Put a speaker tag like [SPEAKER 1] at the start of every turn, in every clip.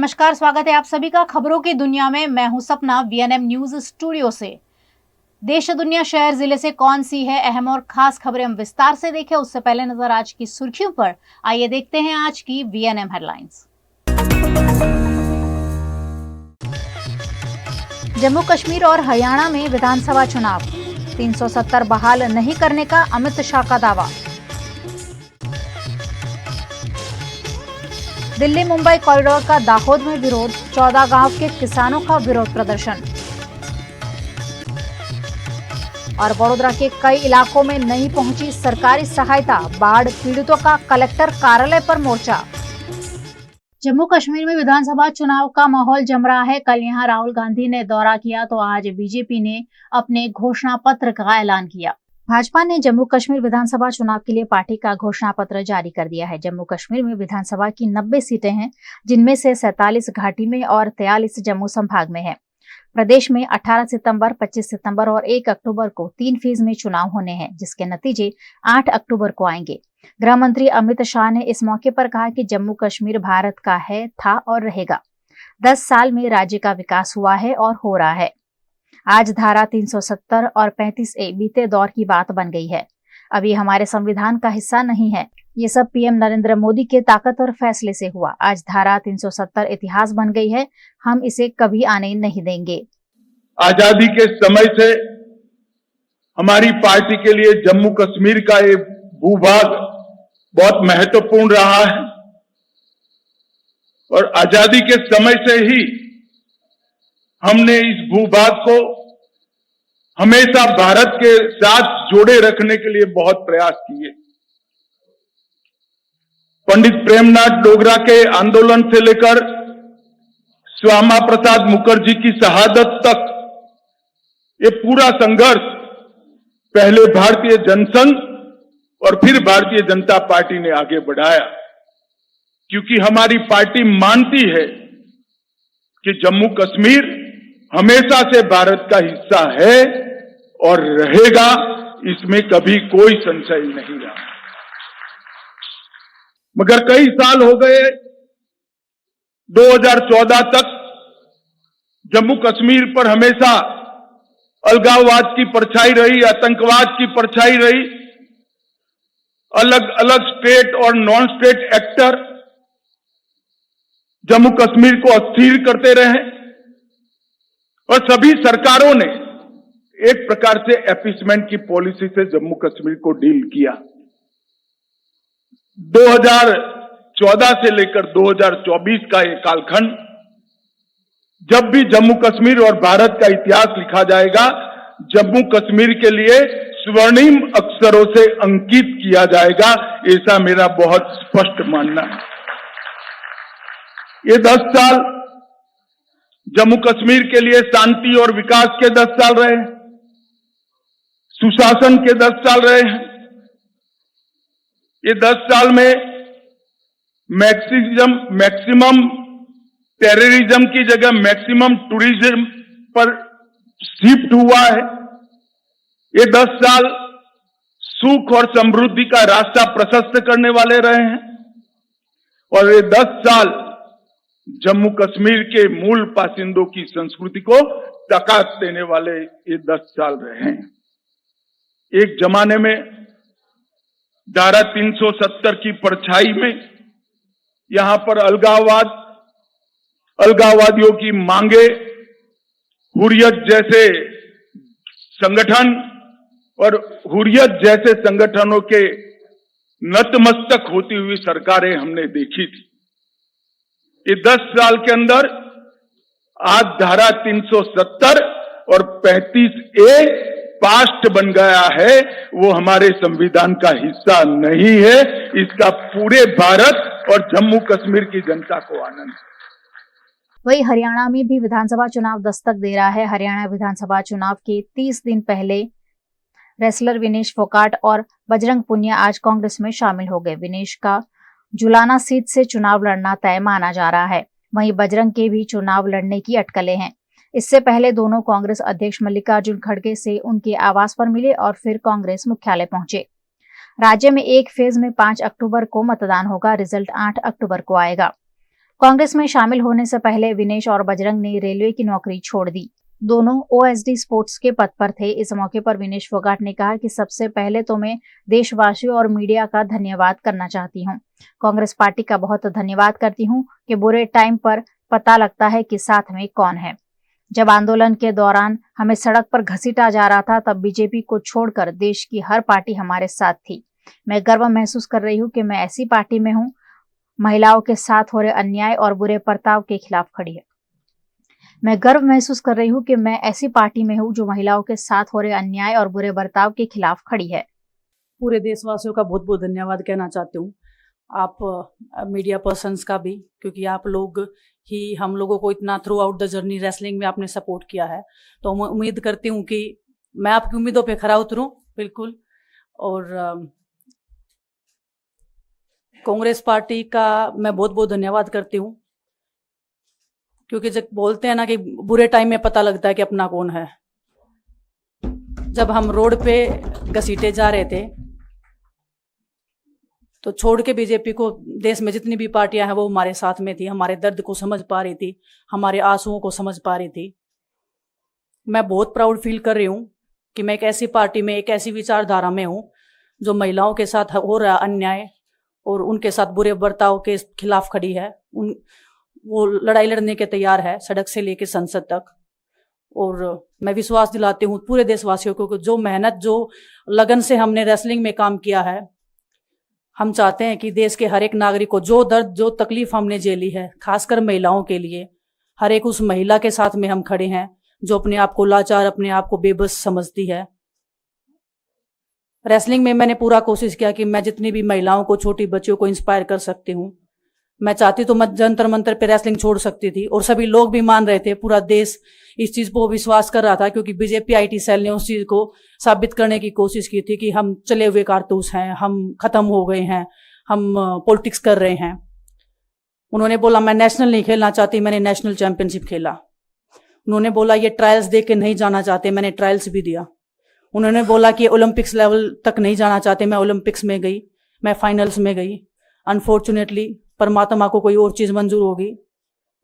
[SPEAKER 1] नमस्कार, स्वागत है आप सभी का खबरों की दुनिया में। मैं हूं सपना, वीएनएम न्यूज स्टूडियो से। देश दुनिया शहर जिले से कौन सी है अहम और खास खबरें हम विस्तार से देखें उससे पहले नजर आज की सुर्खियों पर। आइए देखते हैं आज की वीएनएम हेडलाइंस। जम्मू कश्मीर और हरियाणा में विधानसभा चुनाव, 370 बहाल नहीं करने का अमित शाह का दावा। दिल्ली मुंबई कॉरिडोर का दाहोद में विरोध, 14 गांव के किसानों का विरोध प्रदर्शन। और वडोदरा के कई इलाकों में नहीं पहुंची सरकारी सहायता, बाढ़ पीड़ितों का कलेक्टर कार्यालय पर मोर्चा। जम्मू कश्मीर में विधानसभा चुनाव का माहौल जम रहा है। कल यहां राहुल गांधी ने दौरा किया तो आज बीजेपी ने अपने घोषणा पत्र का ऐलान किया। भाजपा ने जम्मू कश्मीर विधानसभा चुनाव के लिए पार्टी का घोषणा पत्र जारी कर दिया है। जम्मू कश्मीर में विधानसभा की 90 सीटें हैं, जिनमें से 47 घाटी में और 43 जम्मू संभाग में है। प्रदेश में 18 सितंबर, 25 सितंबर और 1 अक्टूबर को 3 फेज में चुनाव होने हैं, जिसके नतीजे 8 अक्टूबर को आएंगे। गृह मंत्री अमित शाह ने इस मौके पर कहा कि जम्मू कश्मीर भारत का है, था और रहेगा। 10 साल में राज्य का विकास हुआ है और हो रहा है। आज धारा 370 और 35A बीते दौर की बात बन गई है। अब ये हमारे संविधान का हिस्सा नहीं है। ये सब पीएम नरेंद्र मोदी के ताकत और फैसले से हुआ। आज धारा 370 इतिहास बन गई है, हम इसे कभी आने नहीं देंगे।
[SPEAKER 2] आजादी के समय से हमारी पार्टी के लिए जम्मू कश्मीर का ये भूभाग बहुत महत्वपूर्ण रहा है और आजादी के समय से ही हमने इस भूभाग को हमेशा भारत के साथ जोड़े रखने के लिए बहुत प्रयास किए। पंडित प्रेमनाथ डोगरा के आंदोलन से लेकर श्यामा प्रसाद मुखर्जी की शहादत तक ये पूरा संघर्ष पहले भारतीय जनसंघ और फिर भारतीय जनता पार्टी ने आगे बढ़ाया, क्योंकि हमारी पार्टी मानती है कि जम्मू कश्मीर हमेशा से भारत का हिस्सा है और रहेगा, इसमें कभी कोई संशय नहीं रहा। मगर कई साल हो गए, 2014 तक जम्मू कश्मीर पर हमेशा अलगाववाद की परछाई रही, आतंकवाद की परछाई रही। अलग अलग स्टेट और non state actor Jammu Kashmir को अस्थिर करते रहे और सभी सरकारों ने एक प्रकार से एपीसमेंट की पॉलिसी से जम्मू कश्मीर को डील किया। 2014 से लेकर 2024 का ये कालखंड, जब भी जम्मू कश्मीर और भारत का इतिहास लिखा जाएगा, जम्मू कश्मीर के लिए स्वर्णिम अक्षरों से अंकित किया जाएगा, ऐसा मेरा बहुत स्पष्ट मानना है। ये 10 साल जम्मू कश्मीर के लिए शांति और विकास के 10 साल रहे, सुशासन के 10 साल रहे हैं। ये 10 साल में मैक्सिमम टेररिज्म की जगह मैक्सिमम टूरिज्म पर शिफ्ट हुआ है। ये 10 साल सुख और समृद्धि का रास्ता प्रशस्त करने वाले रहे हैं और ये 10 साल जम्मू कश्मीर के मूल बासिंदों की संस्कृति को ताकत देने वाले ये 10 साल रहे हैं। एक जमाने में धारा 370 की परछाई में यहां पर अलगाववादियों की मांगे, हुर्रियत जैसे संगठन और हुर्रियत जैसे संगठनों के नतमस्तक होती हुई सरकारें हमने देखी थी। ये 10 साल के अंदर आज धारा 370 और 35A पास्ट बन गया है, वो हमारे संविधान का हिस्सा नहीं है। इसका पूरे भारत और जम्मू कश्मीर की जनता को आनंद है।
[SPEAKER 1] वही हरियाणा में भी विधानसभा चुनाव दस्तक दे रहा है। हरियाणा विधानसभा चुनाव के 30 दिन पहले रेसलर विनेश फोगाट और बजरंग पुनिया आज कांग्रेस में शामिल हो गए। विनेश का जुलाना सीट से चुनाव लड़ना तय माना जा रहा है। वहीं बजरंग के भी चुनाव लड़ने की अटकलें हैं। इससे पहले दोनों कांग्रेस अध्यक्ष मल्लिकार्जुन खड़गे से उनके आवास पर मिले और फिर कांग्रेस मुख्यालय पहुंचे। राज्य में एक फेज में 5 अक्टूबर को मतदान होगा। रिजल्ट 8 अक्टूबर को आएगा। कांग्रेस में शामिल होने से पहले विनेश और बजरंग ने रेलवे की नौकरी छोड़ दी। दोनों ओएसडी स्पोर्ट्स के पद पर थे। इस मौके पर विनेश फोगाट ने कहा कि सबसे पहले तो मैं देशवासियों और मीडिया का धन्यवाद करना चाहती हूं। कांग्रेस पार्टी का बहुत धन्यवाद करती हूं कि बुरे टाइम पर पता लगता है कि साथ में कौन है। जब आंदोलन के दौरान हमें सड़क पर घसीटा जा रहा था, तब बीजेपी को छोड़कर देश की हर पार्टी हमारे साथ थी। मैं गर्व महसूस कर रही हूं कि मैं ऐसी पार्टी में हूं महिलाओं के साथ हो रहे अन्याय और बुरे बर्ताव के खिलाफ खड़ी है। मैं गर्व महसूस कर रही हूं कि मैं ऐसी पार्टी में हूं जो महिलाओं के साथ हो रहे अन्याय और बुरे बर्ताव के खिलाफ खड़ी है।
[SPEAKER 3] पूरे देशवासियों का बहुत बहुत धन्यवाद कहना चाहती हूँ, आप मीडिया पर्सन्स का भी, क्योंकि आप लोग ही हम लोगों को इतना through out the journey wrestling में आपने सपोर्ट किया है। तो मैं उम्मीद करती हूँ कि मैं आपकी उम्मीदों पे खरा उतरूँ बिल्कुल। और कांग्रेस पार्टी का मैं बहुत बहुत धन्यवाद करती हूँ, क्योंकि जब बोलते हैं ना कि बुरे टाइम में पता लगता है कि अपना कौन है। जब हम रोड पे घसीटे जा रहे थे तो छोड़ के बीजेपी को देश में जितनी भी पार्टियां हैं वो हमारे साथ में थी, हमारे दर्द को समझ पा रही थी, हमारे आंसुओं को समझ पा रही थी। मैं बहुत प्राउड फील कर रही हूँ कि मैं एक ऐसी पार्टी में, एक ऐसी विचारधारा में हूँ जो महिलाओं के साथ हो रहा अन्याय और उनके साथ बुरे बर्ताव के खिलाफ खड़ी है। वो लड़ाई लड़ने के तैयार है, सड़क से लेकर संसद तक। और मैं विश्वास दिलाती हूँ पूरे देशवासियों को कि जो मेहनत, जो लगन से हमने रेसलिंग में काम किया है, हम चाहते हैं कि देश के हर एक नागरिक को जो दर्द, जो तकलीफ हमने झेली है, खासकर महिलाओं के लिए, हर एक उस महिला के साथ में हम खड़े हैं जो अपने आप को लाचार, अपने आप को बेबस समझती है। रेसलिंग में मैंने पूरा कोशिश किया कि मैं जितनी भी महिलाओं को, छोटी बच्चियों को इंस्पायर कर सकती हूँ। मैं चाहती तो मैं जंतर मंतर पे रेसलिंग छोड़ सकती थी, और सभी लोग भी मान रहे थे, पूरा देश इस चीज को विश्वास कर रहा था, क्योंकि बीजेपी आईटी सेल ने उस चीज को साबित करने की कोशिश की थी कि हम चले हुए कारतूस हैं, हम खत्म हो गए हैं, हम पॉलिटिक्स कर रहे हैं। उन्होंने बोला मैं नेशनल नहीं खेलना चाहती, मैंने नेशनल चैंपियनशिप खेला। उन्होंने बोला ये ट्रायल्स दे के नहीं जाना चाहते, मैंने ट्रायल्स भी दिया। उन्होंने बोला कि ओलंपिक्स लेवल तक नहीं जाना चाहते, मैं ओलंपिक्स में गई, मैं फाइनल्स में गई। अनफॉर्चुनेटली परमात्मा को कोई और चीज मंजूर होगी।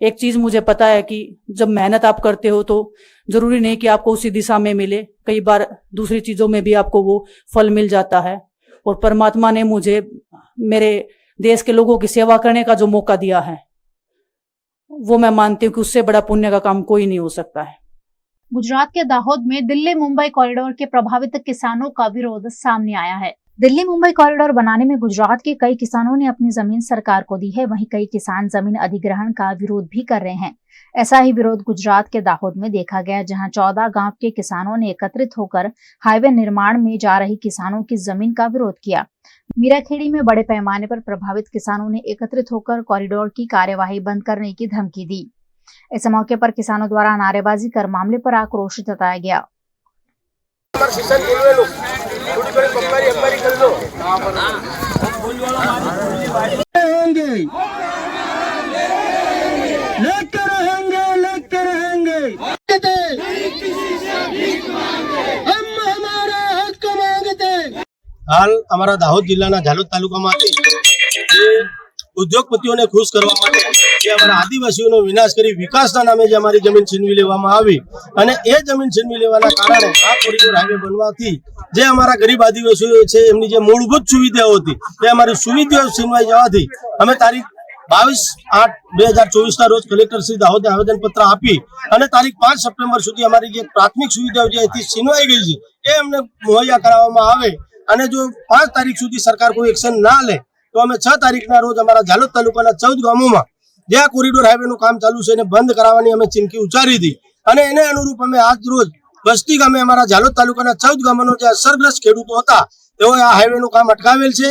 [SPEAKER 3] एक चीज मुझे पता है कि जब मेहनत आप करते हो तो जरूरी नहीं कि आपको उसी दिशा में मिले, कई बार दूसरी चीजों में भी आपको वो फल मिल जाता है। और परमात्मा ने मुझे मेरे देश के लोगों की सेवा करने का जो मौका दिया है, वो मैं मानती हूँ कि उससे बड़ा पुण्य का काम कोई नहीं हो सकता है।
[SPEAKER 1] गुजरात के दाहोद में दिल्ली मुंबई कॉरिडोर के प्रभावित किसानों का विरोध सामने आया है। दिल्ली मुंबई कॉरिडोर बनाने में गुजरात के कई किसानों ने अपनी जमीन सरकार को दी है, वहीं कई किसान जमीन अधिग्रहण का विरोध भी कर रहे हैं। ऐसा ही विरोध गुजरात के दाहोद में देखा गया, जहां 14 गांव के किसानों ने एकत्रित होकर हाईवे निर्माण में जा रही किसानों की जमीन का विरोध किया। मीराखेड़ी में बड़े पैमाने पर प्रभावित किसानों ने एकत्रित होकर कॉरिडोर की कार्यवाही बंद करने की धमकी दी। इस मौके पर किसानों द्वारा नारेबाजी कर मामले पर आक्रोश जताया गया।
[SPEAKER 4] लेकर रहेंगे हम हमारा हक मांगते। हाल અમારા દાહોદ જિલ્લાના ઝાલોદ તાલુકામાં ઉદ્યોગપતિઓને ખુશ કરવા માટે જે અમારા આદિવાસીઓનો વિનાશ કરી વિકાસના નામે જે અમારી જમીન છીનવી લેવામાં આવી, અને એ જમીન છીનવી લેવાના કારણે આ કોરિડોર હાઈવે બનવાથી જે અમારા ગરીબ આદિવાસીઓ છે એમની જે મૂળભૂત સુવિધાઓ હતી તે અમારી સુવિધાઓ છીનવાઈ જવાથી અમે તારીખ 22/8/2024 રોજ કલેક્ટર શ્રી દાહોદને આવેદનપત્ર આપી અને તારીખ 5 સપ્ટેમ્બર સુધી અમારી જે પ્રાથમિક સુવિધાઓ જે હતી છીનવાઈ ગઈ છે એ અમને મુહૈયા કરાવવામાં આવે, અને જો 5 તારીખ સુધી સરકાર કોઈ એક્શન ના લે તો અમે 6 તારીખના રોજ અમારા ઝાલોદ તાલુકાના 14 ગામોમાં જે આ કોરિડોર હાઈવેનું કામ ચાલુ છે એને બંધ કરાવવાની અમે ચીમકી ઉચ્ચારી હતી, અને એને અનુરૂપ અમે આજ રોજ બસ્તી ગામે અમારા ઝાલોદ તાલુકાના 14 ગામોનો જે અસરગ્રસ્ત ખેડૂતો હતા તેઓએ આ હાઈવેનું કામ અટકાવેલ છે।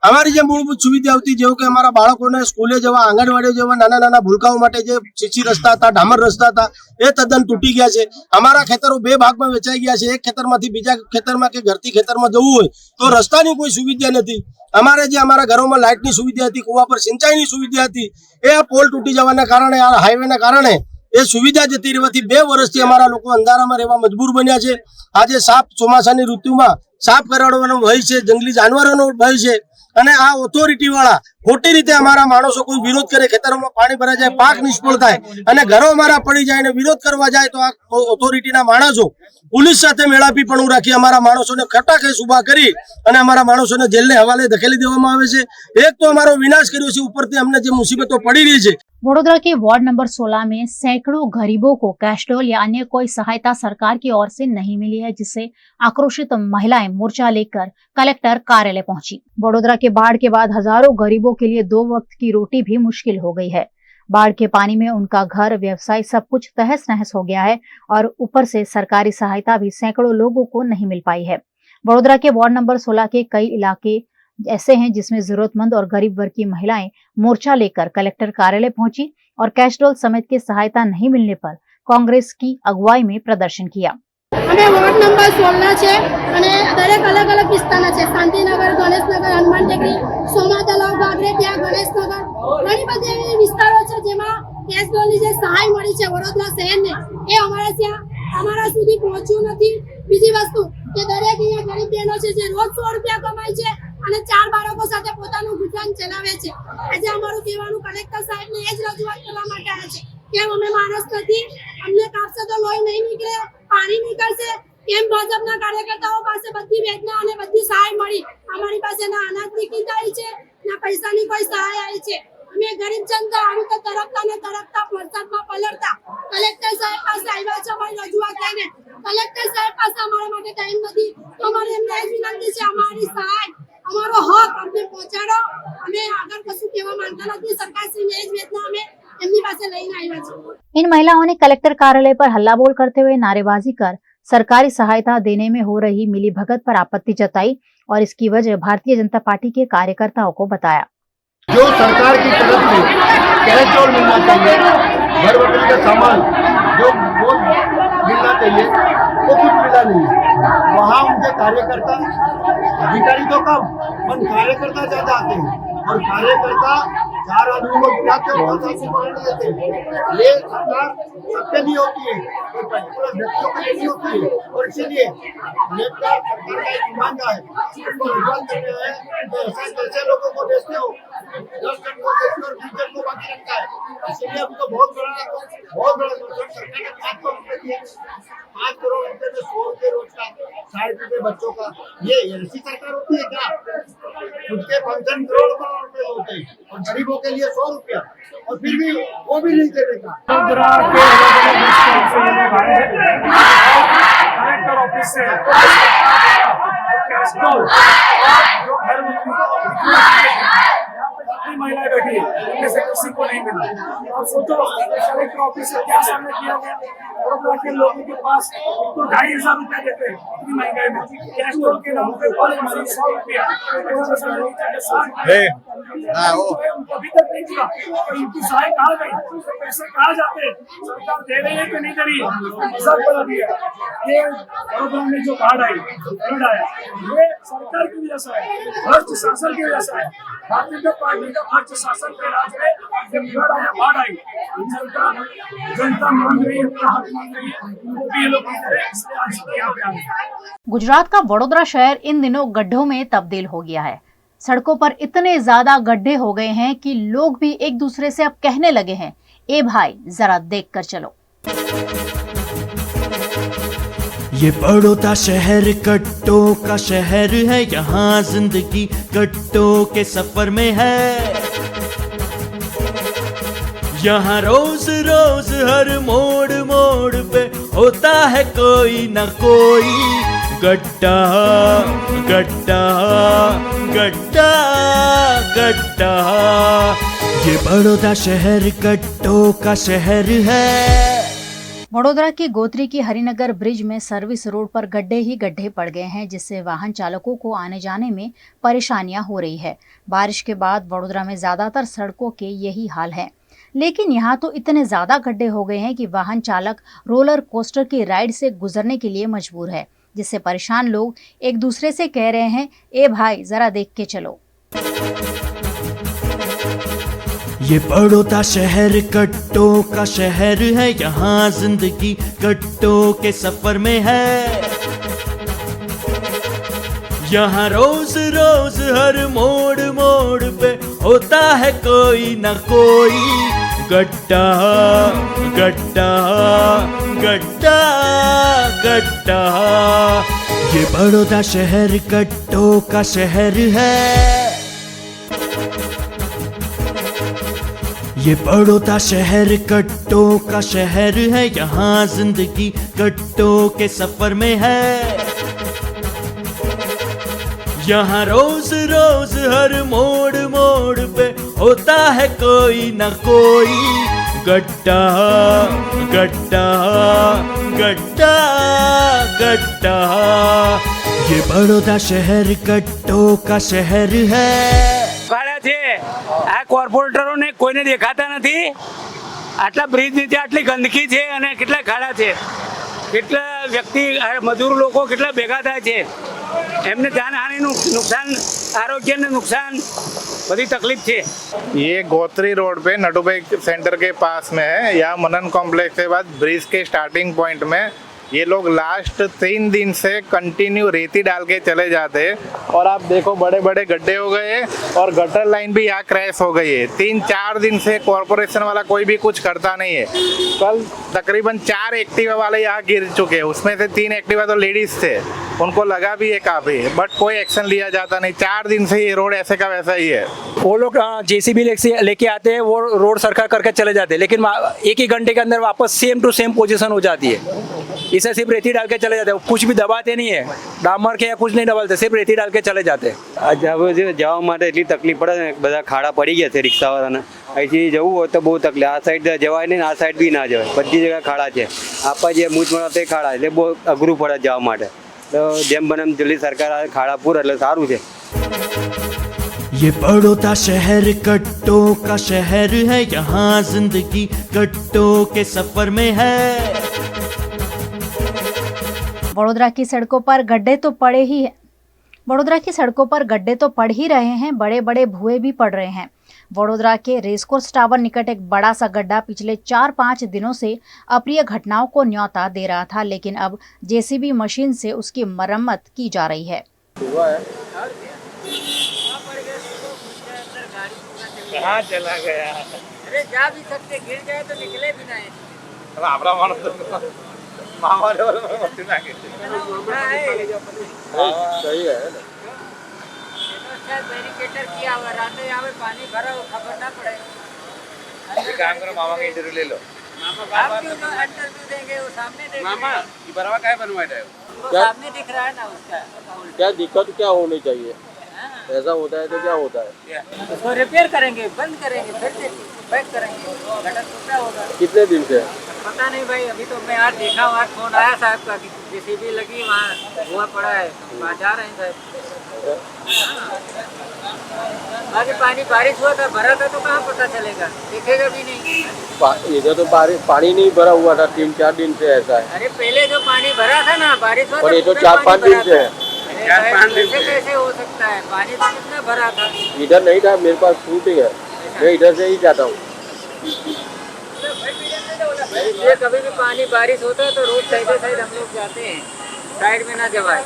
[SPEAKER 4] અમારી જે મૂળભૂત સુવિધા હતી, જેવું કે અમારા બાળકોને સ્કૂલે જવા, આંગણવાડીઓ જવા, નાના નાના ભૂલકાઓ માટે જે સીસી રસ્તા હતા, ડામર રસ્તા હતા, એ તદ્દન તૂટી ગયા છે। અમારા ખેતરો 2 ભાગમાં વેચાઈ ગયા છે। એક ખેતરમાંથી બીજા ખેતરમાં કે ઘરથી ખેતરમાં જવું હોય તો રસ્તાની કોઈ સુવિધા નથી। અમારે જે અમારા ઘરોમાં લાઇટની સુવિધા હતી, કુવા પર સિંચાઈની સુવિધા હતી, એ આ પોલ તૂટી જવાના કારણે, આ હાઈવેના કારણે એ સુવિધા જતી રહેવાથી 2 વર્ષથી અમારા લોકો અંધારામાં રહેવા મજબૂર બન્યા છે। આજે સાપ ચોમાસાની ઋતુમાં સાપ કરડવાનો ભય છે, જંગલી જાનવરોનો ભય છે, અને આ ઓથોરિટી વાળા ખોટી રીતે અમારા માણસો કોઈ વિરોધ કરે, ખેતરોમાં પાણી ભરાઈ જાય, પાક નિષ્ફળ થાય અને ઘરો અમારા પડી જાય અને વિરોધ કરવા જાય તો આ ઓથોરિટીના માણસો પોલીસ સાથે મેળાપીપણું રાખી અમારા માણસોને ખટાકેસ ઉભા કરી અને અમારા માણસોને જેલને હવાલે ધકેલી દેવામાં આવે છે। એક તો અમારો વિનાશ કર્યો છે, ઉપરથી અમને જે મુસીબતો पड़ी रही है।
[SPEAKER 1] वडोदरा के वार्ड नंबर 16 में सैकड़ों गरीबों को कैशडोल या अन्य कोई सहायता सरकार की ओर से नहीं मिली है, जिससे आक्रोशित महिलाएं मोर्चा लेकर कलेक्टर कार्यालय पहुंची। वडोदरा के बाढ़ के बाद हजारों गरीबों के लिए 2 वक्त की रोटी भी मुश्किल हो गई है। बाढ़ के पानी में उनका घर, व्यवसाय सब कुछ तहस नहस हो गया है और ऊपर से सरकारी सहायता भी सैकड़ों लोगों को नहीं मिल पाई है। वडोदरा के वार्ड नंबर 16 के कई इलाके ऐसे हैं जिसमें जरूरतमंद और गरीब वर्ग की महिलाएं मोर्चा लेकर कलेक्टर कार्यालय पहुंची और कैशडोल समेत की सहायता नहीं मिलने पर कांग्रेस की अगुवाई में प्रदर्शन किया।
[SPEAKER 5] અમે વોર્ડ નંબર 16 છે અને દરેક અલગ અલગ વિસ્તારના છે, શાંતિનગર, ગણેશનગર, હનુમાન ટેકરી, સોમા તલાવ, ગાગરેટિયા, ગણેશનગર, ઘણી બધી એવી વિસ્તારો છે જેમાં કેશડોલની જે સહાય મળી છે વડોદરા શહેરને એ અમારા સુધી પહોંચ્યું નથી। બીજી વસ્તુ કે દરેક અહીંયા ગરીબ બહેનો છે જે રોજ 100 રૂપિયા કમાય છે અને 4 બાળકો સાથે પોતાનું ગુજરાન ચલાવે છે। આજે અમારું કહેવાનું કલેક્ટર સાહેબને એ જ રજૂઆત કરવા માટે આવ્યા છે કે અમે માણસ નથી, અમને કાપશે તો લોહી નહીં નીકળે, પાણી નીકળશે। કેમ ભાજપના કાર્યકર્તાઓ પાસે બધી વેદના અને બધી સહાય મળી, અમારી પાસે ના અનાજની કીટ આવી છે ના પૈસાની કોઈ સહાય આવી છે। અમે ગરીબ જનતા આવી તો તરફતા વરસાદમાં પલળતા કલેક્ટર સાહેબ પાસે આવ્યા છે અમારી રજૂઆત લઈને। કલેક્ટર સાહેબ પાસે અમારા માટે ટાઈમ નથી તો અમારે એમને જ વિનંતી છે અમારી સહાય, અમારો હક અમને પહોંચાડો। અમે આગળ કશું કહેવા માંગતા નથી, સરકારશ્રીને એ જ વેદના અમે એમની પાસે લઈને આવ્યા છીએ।
[SPEAKER 1] इन महिलाओं ने कलेक्टर कार्यालय पर हल्लाबोल करते हुए नारेबाजी कर सरकारी सहायता देने में हो रही मिलीभगत पर आपत्ति जताई और इसकी वजह भारतीय जनता पार्टी के कार्यकर्ताओं को बताया।
[SPEAKER 6] जो सरकार की तरफ से कैशडोल मिलना चाहिए, घर वगैरह का सामान जो वो मिलना चाहिए वो कुछ मिला नहीं है। वहाँ उनके कार्यकर्ता, अधिकारी तो कम पर कार्यकर्ता ज्यादा आते हैं और कार्यकर्ता 4 आदमी को बुलाते हैं और सबको पकड़ देते हैं। ये सरकार सबके लिए होती है, कोई पर्टिकुलर व्यक्तियों के लिए नहीं होती है और इसीलिए सरकार का एक ईमानदार है, उसको रजूआत करते हैं कि ऐसा कैसे लोगों को देते हो, 10 जन को देते हो और 20 जन को बाकी रखता है। इसीलिए हमको बहुत बड़ा सरकार ने 5 करोड़ रुपए दिए, 5 करोड़ रुपए में 100 रुपए रोज का, 60 रुपए बच्चों का। ये ऐसी सरकार होती है क्या? खुद के फंक्शन करोड़ रुपए होते हैं और गरीबों के लिए 100 रुपया और फिर भी वो भी नहीं देने का।
[SPEAKER 7] कलेक्टर ऑफिस से कैशडोल जो घर महिलाएं बैठी है उनमें से किसी को नहीं मिला। आप सोचो कलेक्टर ऑफिस से क्या सामने किया गया, वडोदरा के लोगों के पास तो 2,500 रुपया देते हैं इतनी महंगाई में, कैशडोल के नाम पे 100 रुपया उनको अभी तक नहीं मिला। उनकी सहाय कहाँ गई, पैसे कहाँ जाते, सरकार दे रही है कि नहीं दे रही है, मजाक बना दिया। ये वडोदरा में जो बाढ़ आई, फ्लड आया, ये सरकार की वजह से है, भ्रष्ट शासन की वजह से है। भारतीय जनता पार्टी का भ्रष्ट शासन के राज में जब फ्लड आया, बाढ़ आई, जनता मांग रही है, अपना हक मांग रही है, वो भी ये लोग नहीं दे रहे, इसलिए आज यहाँ पे आए।
[SPEAKER 1] गुजरात का वडोदरा शहर इन दिनों गड्ढों में तब्दील हो गया है। सड़कों पर इतने ज्यादा गड्ढे हो गए हैं कि लोग भी एक दूसरे से अब कहने लगे हैं, ए भाई जरा देख कर चलो।
[SPEAKER 8] ये बड़ौदा शहर कट्टों का शहर है, यहाँ जिंदगी कट्टों के सफर में है। यहाँ रोज रोज हर मोड़ मोड़ पे होता है कोई न कोई गड्ढा गड्ढा गड्ढा गड्ढा। ये बड़ौदा शहर गड्ढों का शहर है।
[SPEAKER 1] वडोदरा की गोत्री की हरिनगर ब्रिज में सर्विस रोड पर गड्ढे ही गड्ढे पड़ गए हैं, जिससे वाहन चालकों को आने जाने में परेशानियां हो रही है। बारिश के बाद वडोदरा में ज्यादातर सड़कों के यही हाल है, लेकिन यहाँ तो इतने ज्यादा गड्ढे हो गए हैं कि वाहन चालक रोलर कोस्टर की राइड से गुजरने के लिए मजबूर है, जिससे परेशान लोग एक दूसरे से कह रहे हैं, ए भाई जरा देख के चलो।
[SPEAKER 8] ये बड़ौदा शहर कट्टों का शहर है, यहाँ जिंदगी कट्टों के सफर में है। यहाँ रोज रोज हर मोड़ मोड़ पे होता है कोई न कोई गड्ढा गड्ढा गड्ढा गड्ढा। ये बड़ौदा शहर गड्ढों का शहर है। ये बड़ौदा शहर गड्ढों का शहर है। यहाँ जिंदगी गड्ढों के सफर में है। यहाँ रोज रोज हर मोड़ मोड़ पे होता है कोई न कोई गड्ढा गड्ढा गड्ढा गड्ढा। ये बड़ौदा शहर गड्ढों का शहर है।
[SPEAKER 9] ખાડા છે આ કોર્પોરેટરોને કોઈને દેખાતા નથી। આટલા બ્રિજ નીચે આટલી ગંદકી છે અને કેટલા ખાડા છે, કેટલા વ્યક્તિ મજૂર લોકો કેટલા ભેગા થાય છે, એમને જાનહાનિનું નુકસાન, આરોગ્યને નુકસાન, બધી તકલીફ છે।
[SPEAKER 10] ये गोत्री रोड पे नटुभाई सेंटर के पास में है। यहाँ मनन कॉम्प्लेक्स के बाद ब्रिज के स्टार्टिंग पॉइंट में ये लोग लास्ट 3 दिन से कंटिन्यू रेती डाल के चले जाते हैं और आप देखो बड़े बड़े गड्ढे हो गए हैं और गटर लाइन भी यहाँ क्रैश हो गई है। 3-4 दिन से कॉरपोरेशन वाला कोई भी कुछ करता नहीं है। कल तकरीबन 4 एक्टिवा वाले यहाँ गिर चुके हैं, उसमें से 3 एक्टिवा तो लेडीज थे, उनको लगा भी है काफी, बट कोई एक्शन लिया जाता नहीं। 4 दिन से ये रोड ऐसे का वैसा ही है।
[SPEAKER 9] वो लोग जेसीबी लेके आते हैं, वो रोड सरकार करके चले जाते हैं, लेकिन 1 ही घंटे के अंदर वापस सेम टू सेम पोजीशन हो जाती है। इसे सिर्फ रेती डाल के चले जाते हैं, कुछ भी दबाते नहीं है, डामर के या कुछ नहीं दबाते, सिर्फ रेती डाल के चले जाते हैं।
[SPEAKER 11] જવા માટે એટલી તકલીફ પડે ને, બધા ખાડા પડી ગયા છે રિક્ષાવાળાને। અહીંથી જવું હોય તો બહુ તકલીફ, આ સાઈડ જવાય નહીં, આ સાઈડ બી ના જવાય, બધી જગ્યાએ ખાડા છે। આપવા જે મૂંઝવણ તે ખાડા, એટલે બહુ અઘરું પડે જવા માટે। તો જેમ બને એમ જલ્દી સરકાર આ ખાડા પૂરે એટલે સારું છે।
[SPEAKER 8] ये बड़ौदा शहर गड्ढों का शहर है। यहाँ जिंदगी गड्ढों के सफर में है।
[SPEAKER 1] वडोदरा की सड़कों पर गड्ढे तो पड़े ही हैं। वडोदरा की सड़कों पर गड्ढे तो पड़ ही रहे हैं, बड़े बड़े भुए भी पड़ रहे हैं। वडोदरा के रेसकोर्स टावर निकट एक बड़ा सा गड्ढा पिछले 4-5 दिनों से अप्रिय घटनाओं को न्योता दे रहा था, लेकिन अब जेसीबी मशीन से उसकी मरम्मत की जा रही है।
[SPEAKER 10] कहाँ चला गया?
[SPEAKER 9] अरे जा भी सकते, गिर जाए तो निकले भी नहीं।
[SPEAKER 10] सही है।
[SPEAKER 9] बैरिकेटर किया हुआ, रात यहाँ पे पानी भरा हो, खबर ना पड़े।
[SPEAKER 10] काम करो, मामा का इंटरव्यू ले लो।
[SPEAKER 9] आप क्यों ना इंटरव्यू देंगे? वो सामने देख
[SPEAKER 10] मामा ये बराबर क्या बनवाया है?
[SPEAKER 9] वो सामने दिख रहा है ना उसका।
[SPEAKER 6] क्या दिक्कत क्या होनी चाहिए? ऐसा होता है तो क्या होता है?
[SPEAKER 9] उसको रिपेयर करेंगे, बंद करेंगे, फिर से बैक करेंगे, गटर टूटा होगा।
[SPEAKER 6] कितने दिन से?
[SPEAKER 9] पता नहीं भाई, अभी तो मैं आज देखा, वहाँ फोन आया साहब का कि जेसीबी लगी, वहाँ हुआ पड़ा है, वहाँ जा रहे हैं साहब। बाकी पानी बारिश हुआ था, भरा था तो कहाँ पता चलेगा, दिखेगा भी नहीं।
[SPEAKER 6] इधर तो पानी नहीं भरा हुआ था, 3-4 दिन से ऐसा है।
[SPEAKER 9] अरे पहले जो पानी भरा था ना, बारिश हुआ,
[SPEAKER 6] और ये तो 4-5 दिन से है।
[SPEAKER 9] कैसे हो सकता है? पानी तो कितना भरा था।
[SPEAKER 6] इधर नहीं था, मेरे पास शूटिंग है, मैं इधर से ही जाता हूँ।
[SPEAKER 9] ये कभी भी पानी बारिश होता है तो रोड साइड हम लोग जाते हैं, साइड में ना जवाए।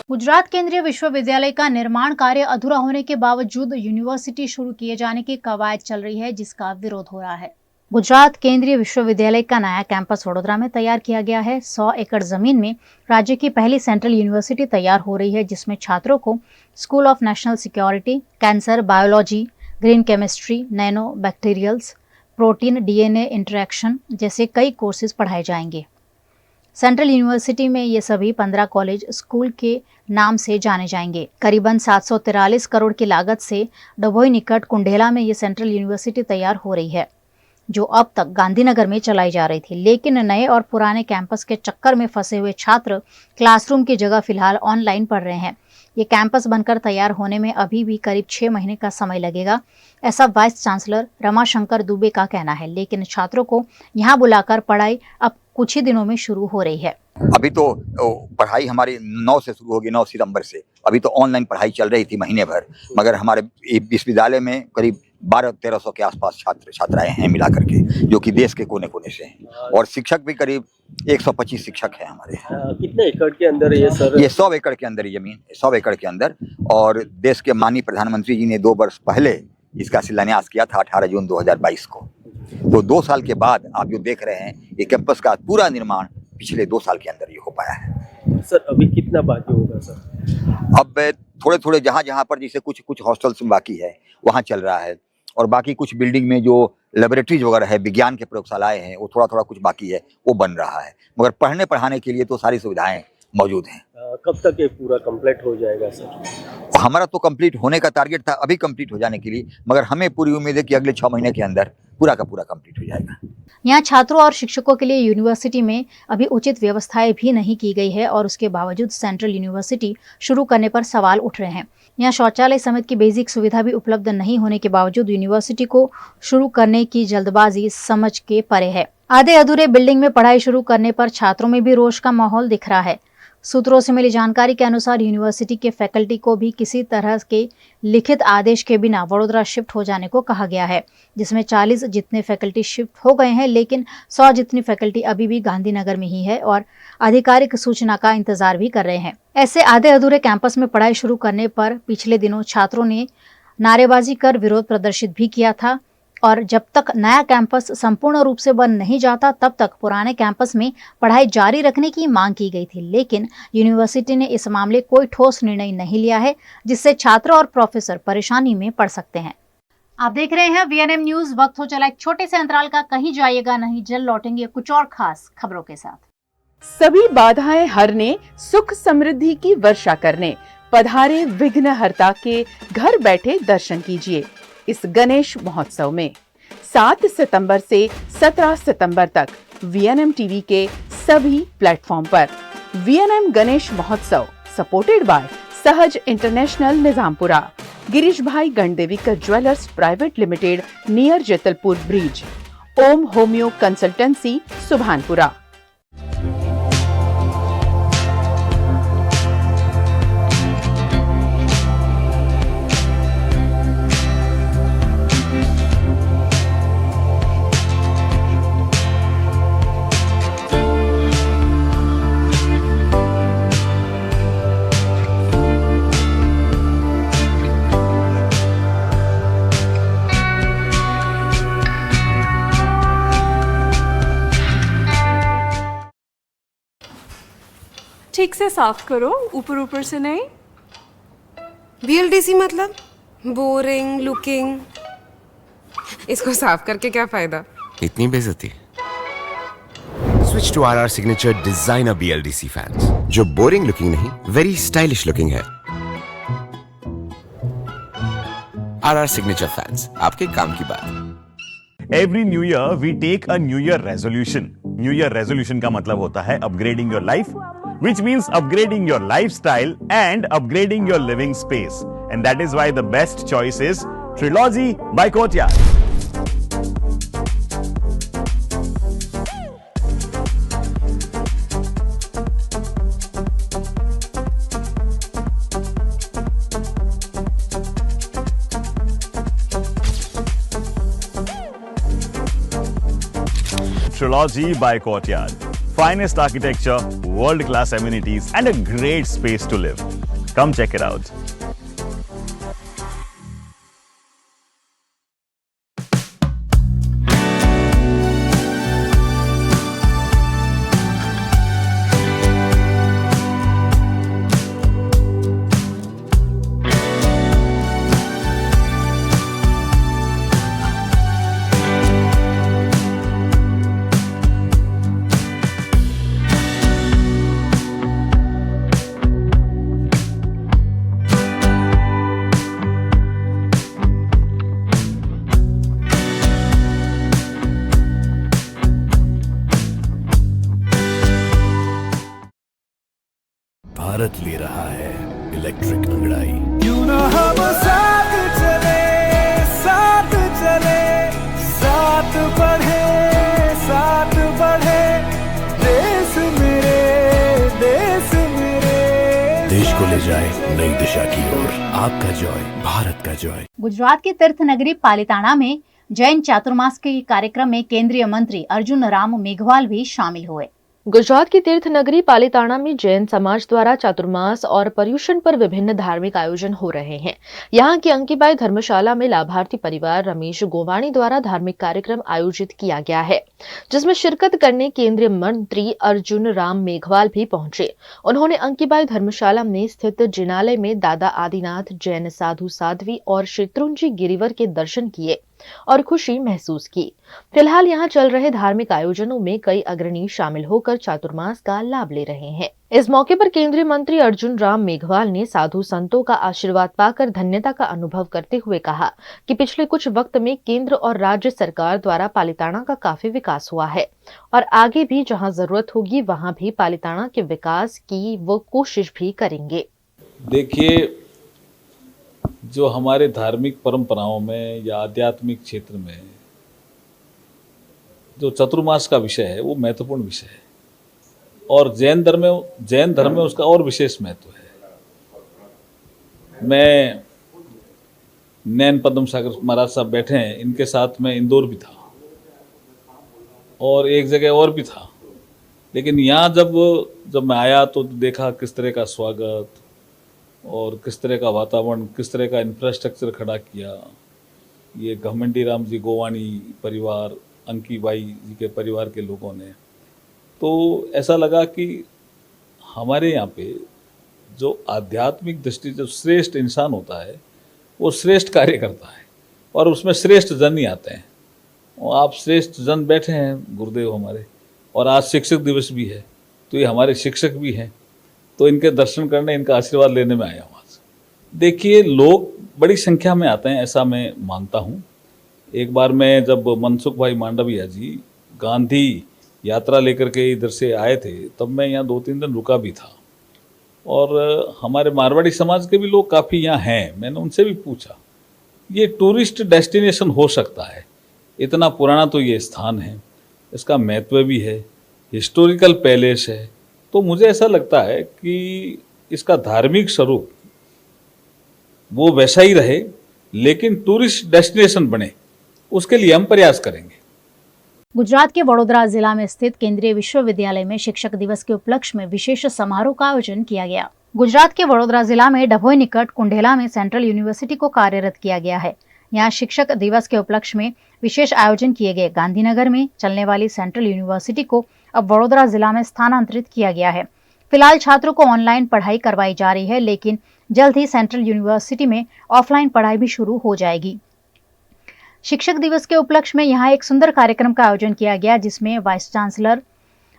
[SPEAKER 1] गुजरात केंद्रीय विश्वविद्यालय का निर्माण कार्य अधूरा होने के बावजूद यूनिवर्सिटी शुरू किए जाने की कवायद चल रही है, जिसका विरोध हो रहा है। गुजरात केंद्रीय विश्वविद्यालय का नया कैंपस वडोदरा में तैयार किया गया है। 100 एकड़ जमीन में राज्य की पहली सेंट्रल यूनिवर्सिटी तैयार हो रही है, जिसमें छात्रों को school of national security, cancer biology, green chemistry, nano bacterials, protein DNA interaction जैसे कई कोर्सेज पढ़ाए जाएंगे। सेंट्रल यूनिवर्सिटी में ये सभी 15 कॉलेज स्कूल के नाम से जाने जाएंगे। करीबन 743 करोड़ की लागत से डभोई निकट कुंडेला में ये सेंट्रल यूनिवर्सिटी तैयार हो रही है, जो अब तक गांधीनगर में चलाई जा रही थी। लेकिन नए और पुराने कैंपस के चक्कर में फंसे हुए छात्र क्लासरूम की जगह फिलहाल ऑनलाइन पढ़ रहे हैं। ये कैंपस बनकर तैयार होने में अभी भी करीब 6 महीने का समय लगेगा, ऐसा वाइस चांसलर रमाशंकर दुबे का कहना है। लेकिन छात्रों को यहाँ बुलाकर पढ़ाई अब कुछ ही दिनों में शुरू हो रही है।
[SPEAKER 12] अभी तो पढ़ाई हमारी 9 से शुरू होगी, 9 सितंबर से। अभी तो ऑनलाइन पढ़ाई चल रही थी महीने भर, मगर हमारे विश्वविद्यालय में करीब 1200-1300 के आसपास छात्र छात्राएं हैं मिला करके, जो कि देश के कोने कोने से हैं। और शिक्षक भी करीब 125 शिक्षक हैं हमारे।
[SPEAKER 6] कितने एकड़ के अंदर ये सर?
[SPEAKER 12] ये 100 एकड़ के अंदर जमीन, 100 एकड़ के अंदर। और देश के माननीय प्रधानमंत्री जी ने 2 वर्ष पहले इसका शिलान्यास किया था 18 जून 2022 को। तो 2 साल के बाद आप जो देख रहे हैं, ये कैंपस का पूरा निर्माण पिछले 2 साल के अंदर ये हो पाया है।
[SPEAKER 6] सर अभी कितना बाकी होगा सर?
[SPEAKER 12] अब थोड़े थोड़े जहाँ पर जैसे कुछ हॉस्टल्स में बाकी है वहाँ चल रहा है, और बाकी कुछ बिल्डिंग में जो लेबोरेटरीज वगैरह है, विज्ञान के प्रयोगशालाएं हैं, वो थोड़ा थोड़ा कुछ बाकी है, वो बन रहा है। मगर पढ़ने पढ़ाने के लिए तो सारी सुविधाएं मौजूद हैं।
[SPEAKER 6] कब तक ये पूरा कंप्लीट हो जाएगा सर?
[SPEAKER 12] हमारा तो कंप्लीट होने का टारगेट था अभी कंप्लीट हो जाने के लिए, मगर हमें पूरी उम्मीद है कि अगले 6 महीने के अंदर पूरा का पूरा कंप्लीट हो जाएगा।
[SPEAKER 1] यहाँ छात्रों और शिक्षकों के लिए यूनिवर्सिटी में अभी उचित व्यवस्थाएं भी नहीं की गई है और उसके बावजूद सेंट्रल यूनिवर्सिटी शुरू करने पर सवाल उठ रहे हैं। यहाँ शौचालय समेत की बेसिक सुविधा भी उपलब्ध नहीं होने के बावजूद यूनिवर्सिटी को शुरू करने की जल्दबाजी समझ के परे है। आधे अधूरे बिल्डिंग में पढ़ाई शुरू करने पर छात्रों में भी रोष का माहौल दिख रहा है। सूत्रों से मिली जानकारी के अनुसार यूनिवर्सिटी के फैकल्टी को भी किसी तरह के लिखित आदेश के बिना वडोदरा शिफ्ट हो जाने को कहा गया है, जिसमें 40 जितने फैकल्टी शिफ्ट हो गए हैं, लेकिन 100 जितनी फैकल्टी अभी भी गांधीनगर में ही है और आधिकारिक सूचना का इंतजार भी कर रहे हैं। ऐसे आधे अधूरे कैंपस में पढ़ाई शुरू करने पर पिछले दिनों छात्रों ने नारेबाजी कर विरोध प्रदर्शित भी किया था और जब तक नया कैंपस संपूर्ण रूप से बन नहीं जाता तब तक पुराने कैंपस में पढ़ाई जारी रखने की मांग की गई थी, लेकिन यूनिवर्सिटी ने इस मामले कोई ठोस निर्णय नहीं लिया है, जिससे छात्र और प्रोफेसर परेशानी में पड़ सकते हैं। आप देख रहे हैं VNM न्यूज। वक्त हो चला एक छोटे से अंतराल का, कहीं जाइएगा नहीं, जल्द लौटेंगे कुछ और खास खबरों के साथ।
[SPEAKER 13] सभी बाधाएं हरने, सुख समृद्धि की वर्षा करने पधारे विघ्नहर्ता के घर बैठे दर्शन कीजिए इस गणेश महोत्सव में। 7 सितंबर से 17 सितंबर तक VNM टीवी के सभी प्लेटफॉर्म पर VNM Ganesh Mahotsav supported by Sahaj international Nizampura, Girish bhai Gandevikar jewellers private limited near Jetalpur bridge, Om homoeo consultancy Subhanpura.
[SPEAKER 14] ठीक से साफ करो, ऊपर ऊपर से नहीं।
[SPEAKER 15] VLDC मतलब बोरिंग लुकिंग, इसको साफ करके क्या फायदा?
[SPEAKER 16] इतनी बेइज्जती। Switch to RR signature designer BLDC fans, जो बोरिंग लुकिंग नहीं, वेरी स्टाइलिश लुकिंग है। RR सिग्नेचर फैंस, आपके काम की बात।
[SPEAKER 17] Every new year we take a New Year resolution. New Year resolution का मतलब होता है upgrading your life, which means upgrading your lifestyle and upgrading your living space. And that is why the best choice is Trilogy by Courtyard. Trilogy by Courtyard. Finest architecture, world-class amenities, and a great space to live. Come check it out.
[SPEAKER 8] Bharat ले रहा है electric अंगड़ाई।
[SPEAKER 18] क्यों ना हम साथ चले, साथ चले, साथ बढ़े, साथ बढ़े, देश मेरे, देश मेरे।
[SPEAKER 8] देश को ले जाए नई दिशा की ओर, आपका जॉय, भारत का जॉय।
[SPEAKER 1] गुजरात की तीर्थ नगरी पालिताना में जैन चातुर्मास के कार्यक्रम में केंद्रीय मंत्री अर्जुन राम मेघवाल भी शामिल हुए।
[SPEAKER 19] गुजरात की तीर्थ नगरी पालिताना में जैन समाज द्वारा चातुर्मास और पर्युषण पर विभिन्न धार्मिक आयोजन हो रहे हैं। यहाँ की अंकीबाई धर्मशाला में लाभार्थी परिवार रमेश गोवाणी द्वारा धार्मिक कार्यक्रम आयोजित किया गया है, जिसमें शिरकत करने केंद्रीय मंत्री अर्जुन राम मेघवाल भी पहुंचे। उन्होंने अंकीबाई धर्मशाला में स्थित जिनालय में दादा आदिनाथ जैन साधु साध्वी और शत्रुंजी गिरिवर के दर्शन किए और खुशी महसूस की। फिलहाल यहाँ चल रहे धार्मिक आयोजनों में कई अग्रणी शामिल होकर चातुर्मास का लाभ ले रहे हैं। इस मौके पर केंद्रीय मंत्री अर्जुन राम मेघवाल ने साधु संतों का आशीर्वाद पाकर धन्यता का अनुभव करते हुए कहा कि पिछले कुछ वक्त में केंद्र और राज्य सरकार द्वारा पालिताना का काफी विकास हुआ है और आगे भी जहाँ जरूरत होगी वहाँ भी पालिताना के विकास की वो कोशिश भी करेंगे।
[SPEAKER 20] देखिए, जो हमारे धार्मिक परंपराओं में या आध्यात्मिक क्षेत्र में जो चतुर्मास का विषय है वो महत्वपूर्ण विषय है और जैन धर्म में उसका और विशेष महत्व है। मैं नैन पद्म सागर महाराज साहब बैठे हैं, इनके साथ में इंदौर भी था और एक जगह और भी था, लेकिन यहाँ जब मैं आया तो देखा किस तरह का स्वागत और किस तरह का वातावरण, किस तरह का इंफ्रास्ट्रक्चर खड़ा किया। ये घमंडी राम जी गोवाणी परिवार, अंकीबाई जी के परिवार के लोगों ने, तो ऐसा लगा कि हमारे यहाँ पे जो आध्यात्मिक दृष्टि जो श्रेष्ठ इंसान होता है वो श्रेष्ठ कार्य करता है और उसमें श्रेष्ठ जन ही आते हैं। और आप श्रेष्ठ जन बैठे हैं गुरुदेव हमारे, और आज शिक्षक दिवस भी है तो ये हमारे शिक्षक भी हैं, तो इनके दर्शन करने, इनका आशीर्वाद लेने में आया हूँ आज। देखिए, लोग बड़ी संख्या में आते हैं ऐसा मैं मानता हूँ। एक बार मैं जब मनसुख भाई मांडविया जी गांधी यात्रा लेकर के इधर से आए थे तब मैं यहाँ 2-3 दिन रुका भी था और हमारे मारवाड़ी समाज के भी लोग काफ़ी यहाँ हैं। मैंने उनसे भी पूछा, ये टूरिस्ट डेस्टिनेशन हो सकता है, इतना पुराना तो ये स्थान है, इसका महत्व भी है, हिस्टोरिकल पैलेस है, तो मुझे ऐसा लगता है कि इसका धार्मिक स्वरूप वो वैसा ही रहे लेकिन टूरिस्ट डेस्टिनेशन बने, उसके लिए हम प्रयास करेंगे।
[SPEAKER 1] गुजरात के वडोदरा जिला में स्थित केंद्रीय विश्वविद्यालय में शिक्षक दिवस के उपलक्ष्य में विशेष समारोह का आयोजन किया गया। गुजरात के वडोदरा जिला में डभोई निकट कुंडेला में सेंट्रल यूनिवर्सिटी को कार्यरत किया गया है। यहाँ शिक्षक दिवस के उपलक्ष्य में विशेष आयोजन किए गए। गांधीनगर में चलने वाली सेंट्रल यूनिवर्सिटी को अब वडोदरा जिला में स्थानांतरित किया गया है। फिलहाल छात्रों को ऑनलाइन पढ़ाई करवाई जा रही है, लेकिन जल्द ही सेंट्रल यूनिवर्सिटी में ऑफलाइन पढ़ाई भी शुरू हो जाएगी। शिक्षक दिवस के उपलक्ष्य में यहाँ एक सुंदर कार्यक्रम का आयोजन किया गया, जिसमें वाइस चांसलर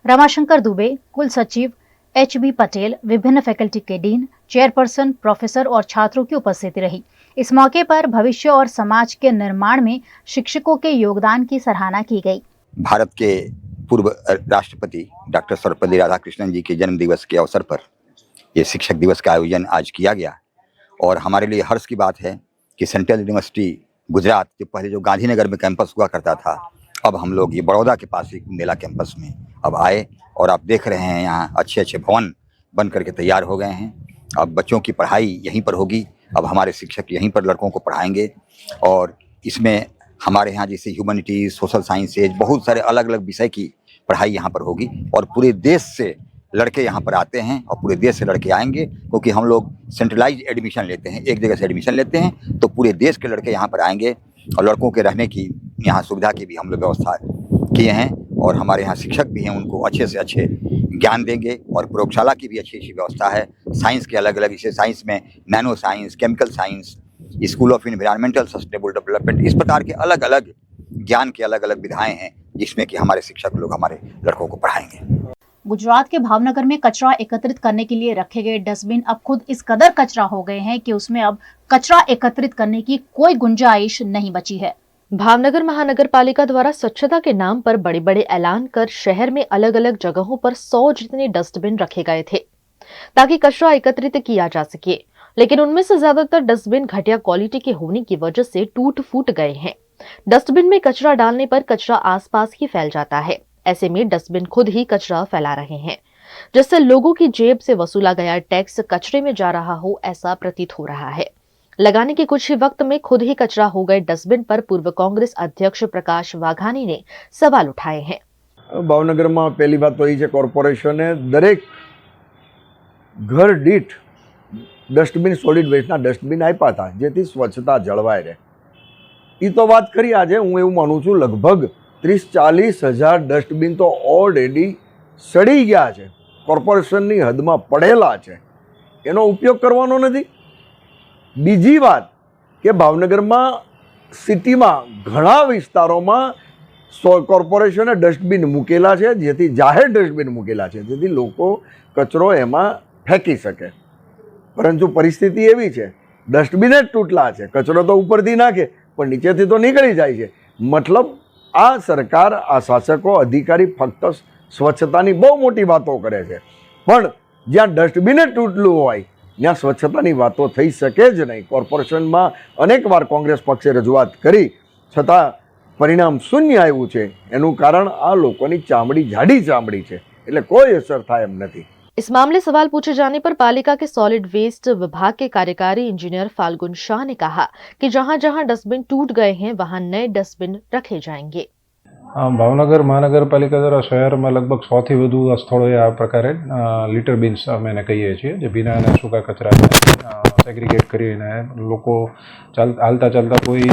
[SPEAKER 1] रमाशंकर दुबे, कुल सचिव HB पटेल, विभिन्न फैकल्टी के डीन, चेयरपर्सन, प्रोफेसर और छात्रों की उपस्थिति रही। इस मौके पर भविष्य और समाज के निर्माण में शिक्षकों के योगदान की सराहना की गई।
[SPEAKER 12] भारत के पूर्व राष्ट्रपति डॉक्टर सर्वपल्ली राधाकृष्णन जी के जन्म दिवस के अवसर पर ये शिक्षक दिवस का आयोजन आज किया गया और हमारे लिए हर्ष की बात है कि सेंट्रल यूनिवर्सिटी गुजरात के पहले जो गांधीनगर में कैंपस हुआ करता था, अब हम लोग ये बड़ौदा के पास ही कुंडेला कैंपस में अब आए और आप देख रहे हैं यहाँ अच्छे अच्छे भवन बन करके तैयार हो गए हैं। अब बच्चों की पढ़ाई यहीं पर होगी, अब हमारे शिक्षक यहीं पर लड़कों को पढ़ाएंगे और इसमें हमारे यहाँ जैसे ह्यूमैनिटीज, सोशल साइंसेज, बहुत सारे अलग अलग विषय की पढ़ाई यहाँ पर होगी और पूरे देश से लड़के यहाँ पर आते हैं और पूरे देश से लड़के आएंगे, क्योंकि हम लोग सेंट्रलाइज एडमिशन लेते हैं, एक जगह से एडमिशन लेते हैं तो पूरे देश के लड़के यहाँ पर आएंगे और लड़कों के रहने की यहाँ सुविधा की भी हम लोग व्यवस्था किए हैं और हमारे यहाँ शिक्षक भी हैं, उनको अच्छे से अच्छे ज्ञान देंगे और प्रयोगशाला की भी अच्छी अच्छी व्यवस्था है। साइंस के अलग अलग, इसे साइंस में nano science, chemical science, school of environmental sustainable development, इस प्रकार के अलग अलग ज्ञान के अलग अलग विधाएं हैं जिसमें कि हमारे शिक्षक लोग हमारे लड़कों को पढ़ाएंगे।
[SPEAKER 1] गुजरात के भावनगर में कचरा एकत्रित करने के लिए रखे गए डस्टबिन अब खुद इस कदर कचरा हो गए हैं कि उसमें अब कचरा एकत्रित करने की कोई गुंजाइश नहीं बची है।
[SPEAKER 19] भावनगर महानगर पालिका द्वारा स्वच्छता के नाम पर बड़े बड़े ऐलान कर शहर में अलग अलग जगहों पर 100 जितने डस्टबिन रखे गए थे ताकि कचरा एकत्रित किया जा सके, लेकिन उनमें से ज्यादातर डस्टबिन घटिया क्वालिटी के होने की वजह से टूट फूट गए हैं। डस्टबिन में कचरा डालने पर कचरा आसपास ही फैल जाता है। ऐसे में डस्टबिन खुद ही कचरा फैला रहे हैं। जिससे लोगों की जेब से वसूला गया टैक्स कचरे में जा रहा हो ऐसा प्रतीत हो रहा है। लगाने के कुछ ही वक्त में खुद ही कचरा हो गए डस्टबिन पर पूर्व कांग्रेस अध्यक्ष प्रकाश वाघानी ने सवाल उठाए हैं।
[SPEAKER 21] भावनगर में पहली बात तो ये कॉर्पोरेशने दरेक घर दीठ डस्टबिन सॉलिड वेस्टना डस्टबिन आप्या था जेथी स्वच्छता जळवाई रहे। ई तो बात खरी। आज हूँ एवं मानु छूं लगभग 30-40 हज़ार डस्टबिन तो ऑलरेडी सड़ी गया है, कॉर्पोरेशननी हदमां पड़ेला है, एनो उपयोग करवानो नथी। बीजी बात के भावनगर में सिटी में घणा विस्तारों में कॉर्पोरेशने डस्टबिन मूकेला है, जेथी जाहेर डस्टबिन मूकेला है, जेथी लोको कचरो एमां फेंकी सके। परंतु परिस्थिति एवी है डस्टबिन ज तूटला है, कचरो तो उपरथी नाखे पण नीचेथी तो निकली जाय छे। मतलब आ सरकार आ शासको अधिकारी फक्त स्वच्छतानी बहु मोटी वातो करे छे, पण ज्यां डस्टबिन ज तूटलुं होय ત્યાં સ્વચ્છતાની વાતો થઈ શકે જ નહીં। કોર્પોરેશનમાં અનેકવાર કોંગ્રેસ પક્ષે રજૂઆત કરી છતાં પરિણામ શૂન્ય આવ્યું છે। એનું કારણ આ લોકોની ચામડી જાડી ચામડી છે, એટલે કોઈ અસર થાય એમ નથી।
[SPEAKER 19] इस मामले सवाल पूछे जाने पर पालिका के सॉलिड वेस्ट विभाग के कार्यकारी इंजीनियर फाल्गुन शाह ने कहा कि जहां जहां डस्टबिन टूट गए हैं वहां नए डस्टबिन रखे जाएंगे।
[SPEAKER 22] भावनगर महानगरपालिका द्वारा शहर में लगभग 100 થી વધુ સ્થળોએ આ પ્રકારે લિટર બીન્સ અમે કહીએ છીએ, જે ભીના અને સૂકા કચરાને સેગ્રીગેટ કરીને લોકો હાલતા ચાલતા કોઈ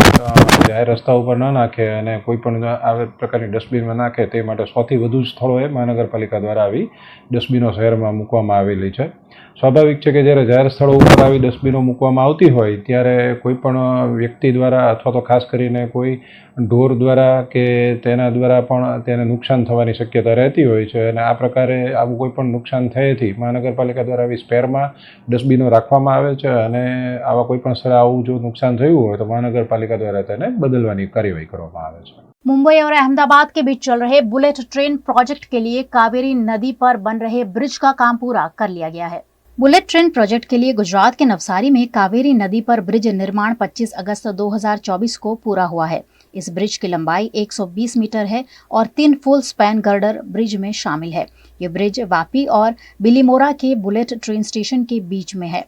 [SPEAKER 22] જાહેર રસ્તા ઉપર ન નાખે અને કોઈ પણ આ પ્રકારની ડસ્ટબિનમાં નાખે તે માટે 100 થી વધુ સ્થળોએ મહાનગરપાલિકા દ્વારા આવી ડસ્ટબિનો શહેરમાં મૂકવામાં આવેલી છે। સ્વાભાવિક છે કે જ્યારે જાહેર સ્થળો ઉપર આવી ડસ્ટબિનો મૂકવામાં આવતી હોય ત્યારે કોઈ પણ વ્યક્તિ દ્વારા અથવા તો ખાસ કરીને કોઈ ઢોર દ્વારા કે તેના દ્વારા પણ તેને નુકસાન થવાની શક્યતા રહેતી હોય છે અને આ પ્રકારે આવું કોઈ પણ નુકસાન થયેથી મહાનગરપાલિકા દ્વારા આવી સ્પેરમાં ડસ્ટબિનો રાખવામાં આવે છે અને આવા કોઈ પણ સ્થળે આવું જો નુકસાન થયું હોય તો મહાનગરપાલિકા દ્વારા તેને બદલવાની કાર્યવાહી કરવામાં આવે છે।
[SPEAKER 1] मुंबई और अहमदाबाद के बीच चल रहे बुलेट ट्रेन प्रोजेक्ट के लिए कावेरी नदी पर बन रहे ब्रिज का काम पूरा कर लिया गया है। बुलेट ट्रेन प्रोजेक्ट के लिए गुजरात के नवसारी में कावेरी नदी पर ब्रिज निर्माण 25 अगस्त 2024 को पूरा हुआ है। इस ब्रिज की लंबाई 120 मीटर है और 3 फुल स्पैन गर्डर ब्रिज में शामिल है। ये ब्रिज वापी और बिलीमोरा के बुलेट ट्रेन स्टेशन के बीच में है।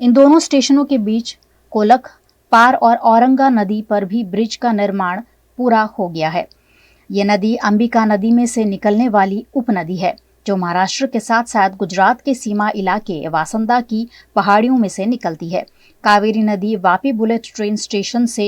[SPEAKER 1] इन दोनों स्टेशनों के बीच कोलक पार और औरंगा नदी पर भी ब्रिज का निर्माण पूरा हो गया है। ये नदी अंबिका नदी में से निकलने वाली उपनदी है, जो महाराष्ट्र के साथ साथ गुजरात के सीमा इलाके वासंदा की पहाड़ियों में से निकलती है। कावेरी नदी वापी बुलेट ट्रेन स्टेशन से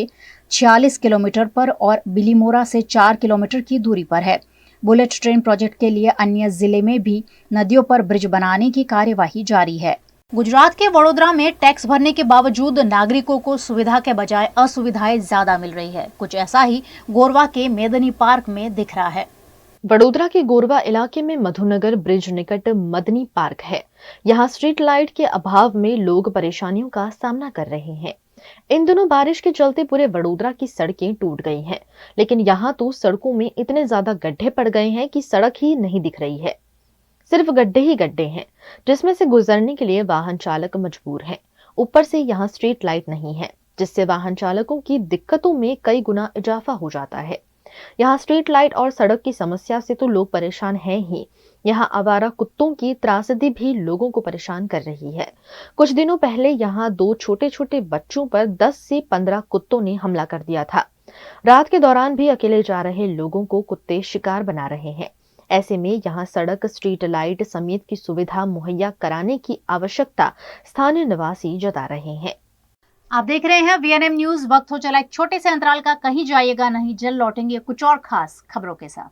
[SPEAKER 1] 46 किलोमीटर पर और बिलीमोरा से 4 किलोमीटर की दूरी पर है। बुलेट ट्रेन प्रोजेक्ट के लिए अन्य जिले में भी नदियों पर ब्रिज बनाने की कार्यवाही जारी है। गुजरात के वडोदरा में टैक्स भरने के बावजूद नागरिकों को सुविधा के बजाय असुविधाएं ज्यादा मिल रही है। कुछ ऐसा ही गोरवा के मेदनी पार्क में दिख रहा है।
[SPEAKER 19] वडोदरा के गोरवा इलाके में मधुनगर ब्रिज निकट मदनी पार्क है। यहाँ स्ट्रीट लाइट के अभाव में लोग परेशानियों का सामना कर रहे हैं। इन दिनों बारिश के चलते पूरे वडोदरा की सड़कें टूट गई हैं, लेकिन यहाँ तो सड़कों में इतने ज्यादा गड्ढे पड़ गए हैं कि सड़क ही नहीं दिख रही है। सिर्फ गड्ढे ही गड्ढे हैं, जिसमें से गुजरने के लिए वाहन चालक मजबूर हैं। ऊपर से यहाँ स्ट्रीट लाइट नहीं है, जिससे वाहन चालकों की दिक्कतों में कई गुना इजाफा हो जाता है। यहाँ स्ट्रीट लाइट और सड़क की समस्या से तो लोग परेशान हैं ही, यहाँ आवारा कुत्तों की त्रासदी भी लोगों को परेशान कर रही है। कुछ दिनों पहले यहाँ 2 छोटे छोटे बच्चों पर 10 से 15 कुत्तों ने हमला कर दिया था। रात के दौरान भी अकेले जा रहे लोगों को कुत्ते शिकार बना रहे हैं। ऐसे में यहाँ सड़क, स्ट्रीट लाइट समेत की सुविधा मुहैया कराने की आवश्यकता स्थानीय निवासी जता रहे हैं।
[SPEAKER 1] आप देख रहे हैं वीएनएम न्यूज। वक्त हो चला एक छोटे से अंतराल का, कहीं जाइएगा नहीं, जल्द लौटेंगे कुछ और खास खबरों के साथ।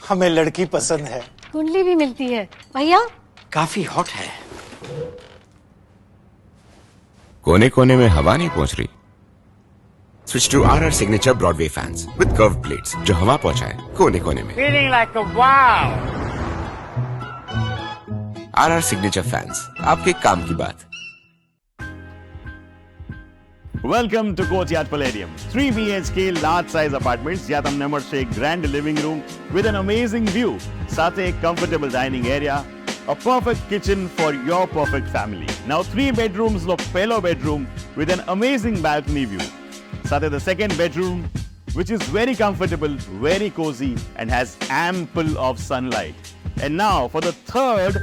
[SPEAKER 2] हमें लड़की पसंद है।
[SPEAKER 3] कुंडली भी मिलती है भैया।
[SPEAKER 2] काफी हॉट है।
[SPEAKER 16] कोने कोने में हवा नहीं पहुंच रही। Switch to RR signature Broadway fans with curve plates जो हवा पहुंचाए कोने कोने में।
[SPEAKER 9] Feeling like a wow.
[SPEAKER 16] RR signature fans, आपके काम की बात।
[SPEAKER 17] Welcome to Courtyard Palladium. 3 BHK large size apartments જ્યાં તમને મળશે એક grand living room with an amazing view, સાથે એક comfortable dining area, a perfect kitchen for your perfect family. Now 3 bedrooms નો પહેલો bedroom with an amazing balcony view. સાથે the second bedroom which is very comfortable, very cozy and has ample of sunlight. And now for the third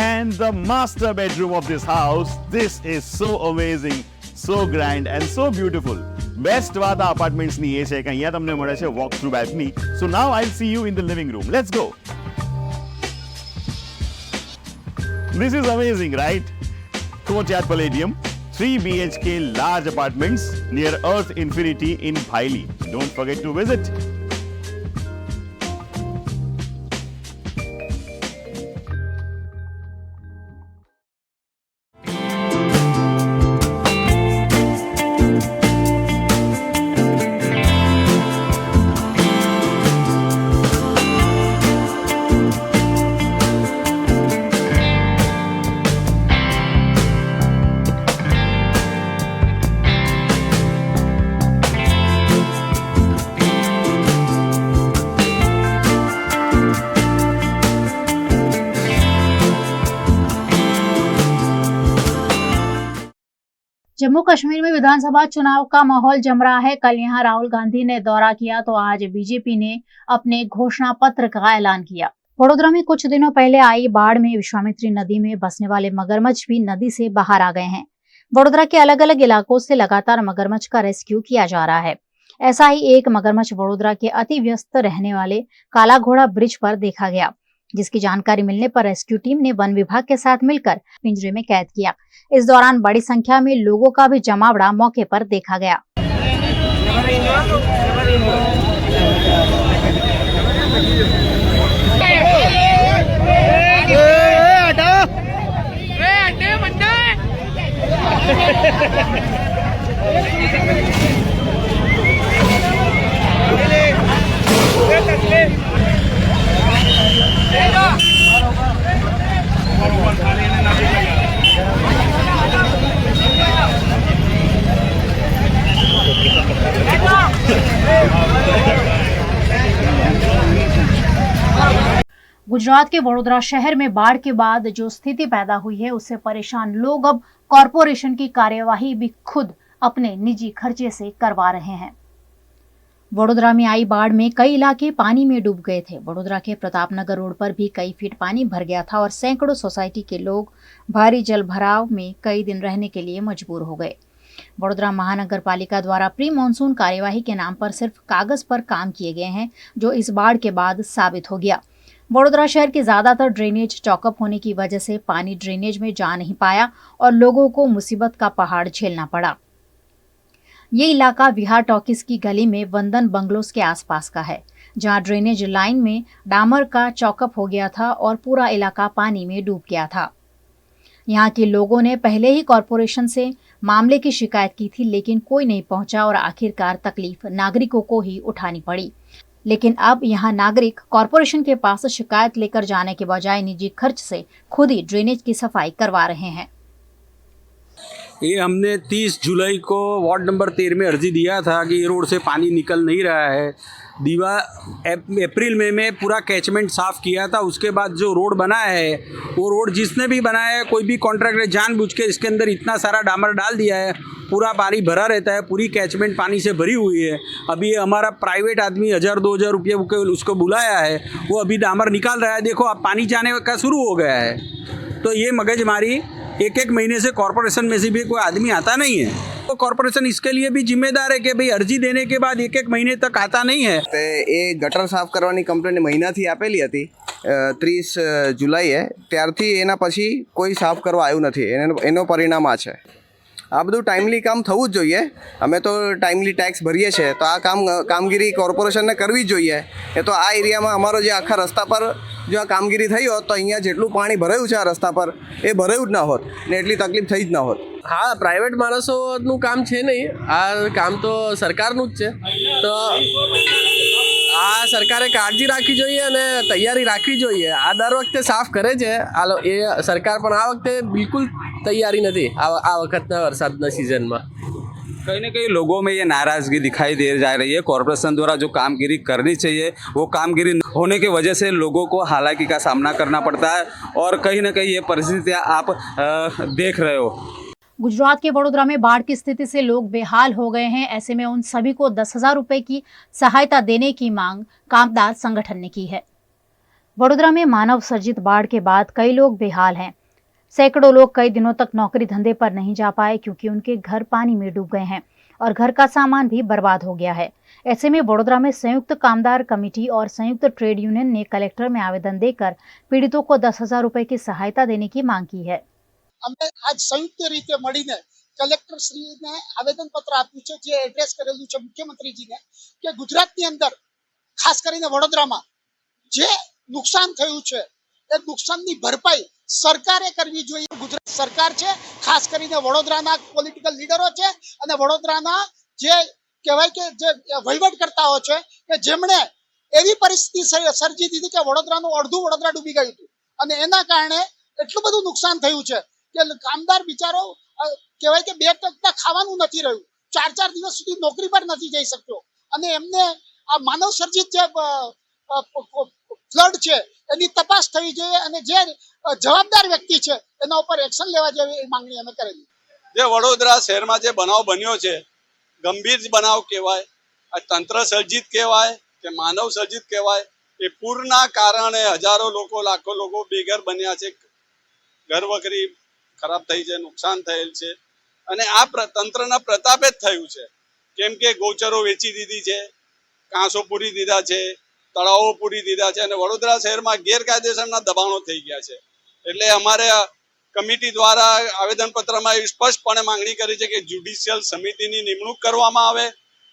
[SPEAKER 17] and the master bedroom of this house. This is so amazing. So grand and so beautiful. Best વાત આ apartments ની એ છે કે અહીંયા તમને મળે છે walk through balcony. So now I'll see you in the living room. Let's go. This is amazing, right? Courtyard Palladium, 3 BHK large apartments near Earth Infinity in Bhaili. Don't forget to visit.
[SPEAKER 1] Jammu Kashmir में विधानसभा चुनाव का माहौल जम रहा है। कल यहां राहुल गांधी ने दौरा किया तो आज बीजेपी ने अपने घोषणा पत्र का ऐलान किया। वडोदरा में कुछ दिनों पहले आई बाढ़ में विश्वामित्री नदी में बसने वाले मगरमच्छ भी नदी से बाहर आ गए हैं। वडोदरा के अलग अलग इलाकों से लगातार मगरमच्छ का रेस्क्यू किया जा रहा है। ऐसा ही एक मगरमच्छ वडोदरा के अति व्यस्त रहने वाले काला घोड़ा ब्रिज पर देखा गया, जिसकी जानकारी मिलने पर रेस्क्यू टीम ने वन विभाग के साथ मिलकर पिंजरे में कैद किया। इस दौरान बड़ी संख्या में लोगों का भी जमावड़ा मौके पर देखा गया। गुजरात के वडोदरा शहर में बाढ़ के बाद जो स्थिति पैदा हुई है, उससे परेशान लोग अब कॉरपोरेशन की कार्यवाही भी खुद अपने निजी खर्चे से करवा रहे हैं। वडोदरा में आई बाढ़ में कई इलाके पानी में डूब गए थे। वडोदरा के प्रतापनगर रोड पर भी कई फीट पानी भर गया था और सैकड़ों सोसाइटी के लोग भारी जल भराव में कई दिन रहने के लिए मजबूर हो गए। वडोदरा महानगर पालिका द्वारा प्री मानसून कार्यवाही के नाम पर सिर्फ कागज पर काम किए गए हैं, जो इस बाढ़ के बाद साबित हो गया। वडोदरा शहर के ज्यादातर ड्रेनेज चौकअप होने की वजह से पानी ड्रेनेज में जा नहीं पाया और लोगों को मुसीबत का पहाड़ झेलना पड़ा। ये इलाका विहार टॉकीज की गली में वंदन बंगलोज के आसपास का है, जहां ड्रेनेज लाइन में डामर का चौकअप हो गया था और पूरा इलाका पानी में डूब गया था। यहाँ के लोगों ने पहले ही कॉरपोरेशन से मामले की शिकायत की थी, लेकिन कोई नहीं पहुंचा और आखिरकार तकलीफ नागरिकों को ही उठानी पड़ी। लेकिन अब यहाँ नागरिक कॉरपोरेशन के पास शिकायत लेकर जाने के बजाय निजी खर्च से खुद ही ड्रेनेज की सफाई करवा रहे हैं।
[SPEAKER 23] ये हमने 30 जुलाई को वार्ड नंबर 13 में अर्जी दिया था कि ये रोड से पानी निकल नहीं रहा है। अप्रैल में पूरा कैचमेंट साफ़ किया था। उसके बाद जो रोड बना है, वो रोड जिसने भी बनाया है, कोई भी कॉन्ट्रैक्टर जानबूझ के इसके अंदर इतना सारा डामर डाल दिया है, पूरा पानी भरा रहता है, पूरी कैचमेंट पानी से भरी हुई है। अभी ये हमारा प्राइवेट आदमी 1000-2000 रुपये उसको बुलाया है, वो अभी डामर निकाल रहा है। देखो अब पानी जाने का शुरू हो गया है। तो ये मगजमारी एक महीने से कॉरपोरेशन में से भी कोई आदमी आता नहीं है। तो कॉरपोरेशन इसके लिए भी जिम्मेदार है कि भाई અરજી देने के बाद एक महीने तक आता नहीं है।
[SPEAKER 24] એ ગટર સાફ કરવાની કમ્પ્લેન મહિનાથી આપેલી હતી, 30 જુલાઈએ, ત્યારથી એના પછી કોઈ સાફ કરવા આવ્યું નથી। એનો પરિણામ આ છે। આ બધું ટાઈમલી કામ થવું જ જોઈએ. અમે તો ટાઈમલી ટેક્સ ભરીએ છીએ, તો આ કામગીરી કોર્પોરેશનને કરવી જ જોઈએ. એ તો આ એરિયામાં અમારો જે આખા રસ્તા પર જો આ કામગીરી થઈ હોત તો અહીંયા જેટલું પાણી ભરાયું છે આ રસ્તા પર એ ભરાયું જ ના હોત ને એટલી તકલીફ થઈ જ ના હોત.
[SPEAKER 4] હા, પ્રાઇવેટ માણસોનું કામ છે નહીં, આ કામ તો સરકારનું જ છે. તો આ સરકારે કાળજી રાખવી જોઈએ અને તૈયારી રાખવી જોઈએ. આ દર વખતે સાફ કરે છે એ સરકાર, પણ આ વખતે બિલકુલ तैयारी नहीं आ वक्त वरसादना सीजन में.
[SPEAKER 5] कहीं ना कहीं लोगों में ये नाराज़गी दिखाई दे जा रही है. कॉरपोरेशन द्वारा जो कामगिरी करनी चाहिए वो कामगिरी होने की वजह से लोगों को हालाकी का सामना करना पड़ता है और कहीं ना कहीं ये परिस्थितियाँ आप देख रहे हो.
[SPEAKER 1] गुजरात के वडोदरा में बाढ़ की स्थिति से लोग बेहाल हो गए हैं. ऐसे में उन सभी को 10,000 रुपए की सहायता देने की मांग कामदार संगठन ने की है. वडोदरा में मानव सर्जित बाढ़ के बाद कई लोग बेहाल हैं. सैकड़ों लोग कई दिनों तक नौकरी धंधे पर नहीं जा पाए क्योंकि उनके घर पानी में डूब गए हैं और घर का सामान भी बर्बाद हो गया है. ऐसे में वडोदरा में संयुक्त कामदार कमेटी और संयुक्त ट्रेड यूनियन ने कलेक्टर में आवेदन देकर पीड़ितों को 10,000 रुपए की सहायता देने की मांग की है.
[SPEAKER 7] અમે આજ સંયુક્ત રીતે મળીને કલેક્ટર શ્રીને આવેદન પત્ર આપ્યું છે, જે એડ્રેસ કરેલું છે મુખ્યમંત્રીજીને કે ગુજરાતની અંદર ખાસ કરીને વડોદરામાં જે નુકસાન થયું છે એ નુકસાનની ભરપાઈ સરકારે કરવી જોઈએ. ગુજરાત સરકાર છે, ખાસ કરીને વડોદરાના પોલિટિકલ લીડરો છે અને વડોદરાના જે કહેવાય કે જે વહીવટકર્તાઓ છે કે જેમણે એવી પરિસ્થિતિ સર્જી દીધી કે વડોદરાનું અડધું વડોદરા ડૂબી ગયું હતું અને એના કારણે એટલું બધું નુકસાન થયું છે કે કામદાર બિચારો કહેવાય કે 2 ટકતા ખાવાનું નથી રહ્યું, 4 દિવસ સુધી નોકરી પર નથી જઈ શક્યો અને એમને આ માનવ સર્જિત જે ફ્લડ છે એની તપાસ થવી જોઈએ અને જે જવાબદાર વ્યક્તિ છે એના ઉપર એક્શન લેવા જેવી માંગણી અમે કરેલી.
[SPEAKER 11] જે વડોદરા શહેરમાં જે બનાવ બન્યો છે ગંભીર બનાવ કહેવાય, આ તંત્ર સર્જિત કહેવાય કે માનવ સર્જિત કહેવાય. એ પૂરના કારણે હજારો લોકો લાખો લોકો બેઘર બન્યા છે, ઘર વખરી ખરાબ થઈ છે, નુકસાન થયેલ છે અને આ તંત્રના પ્રતાપે જ થયું છે. કેમ કે ગૌચરો વેચી દીધી છે, કાંસો પૂરી દીધા છે, તળાવો પૂરી દીધા છે અને વડોદરા શહેરમાં ગેરકાયદેસરના દબાણો થઈ ગયા છે. એટલે અમારે કમિટી દ્વારા આવેદનપત્રમાં સ્પષ્ટપણે માંગણી કરી છે કે જ્યુડિશિયલ સમિતિની નિમણૂક કરવામાં આવે,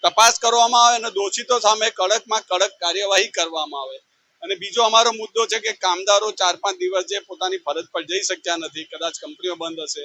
[SPEAKER 11] તપાસ કરવામાં આવે અને દોષિતો સામે કડકમાં કડક કાર્યવાહી કરવામાં આવે. અને બીજો અમારો મુદ્દો છે કે કામદારો 4-5 દિવસ જે પોતાની ફરજ પર જઈ શક્યા નથી, કદાચ કંપનીઓ બંધ હશે,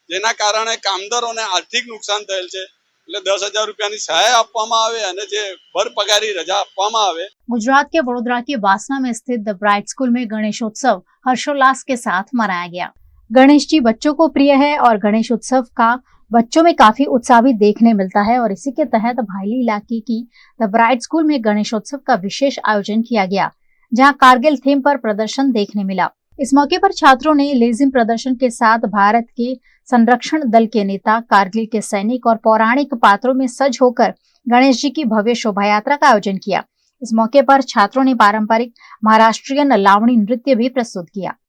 [SPEAKER 11] જેના કારણે કામદારોને આર્થિક નુકસાન થયેલ છે. એટલે 10,000 रुपया सहाय આપવામાં આવે અને જે ભર પગારી રજા આપવામાં આવે.
[SPEAKER 1] गुजरात के वडोदरा के वासना में स्थित द ब्राइट स्कूल में गणेशोत्सव हर्षोल्लास के साथ मनाया गया. गणेश जी बच्चों को प्रिय है और गणेश उत्सव का बच्चों में काफी उत्साह भी देखने मिलता है और इसी के तहत भाईली इलाके की द ब्राइट स्कूल में गणेशोत्सव का विशेष आयोजन किया गया, जहां कारगिल थीम पर प्रदर्शन देखने मिला. इस मौके पर छात्रों ने लेजिम प्रदर्शन के साथ भारत के संरक्षण दल के नेता, कारगिल के सैनिक और पौराणिक पात्रों में सज होकर गणेश जी की भव्य शोभा यात्रा का आयोजन किया. इस मौके पर छात्रों ने पारंपरिक महाराष्ट्रीयन लावणी नृत्य भी प्रस्तुत किया.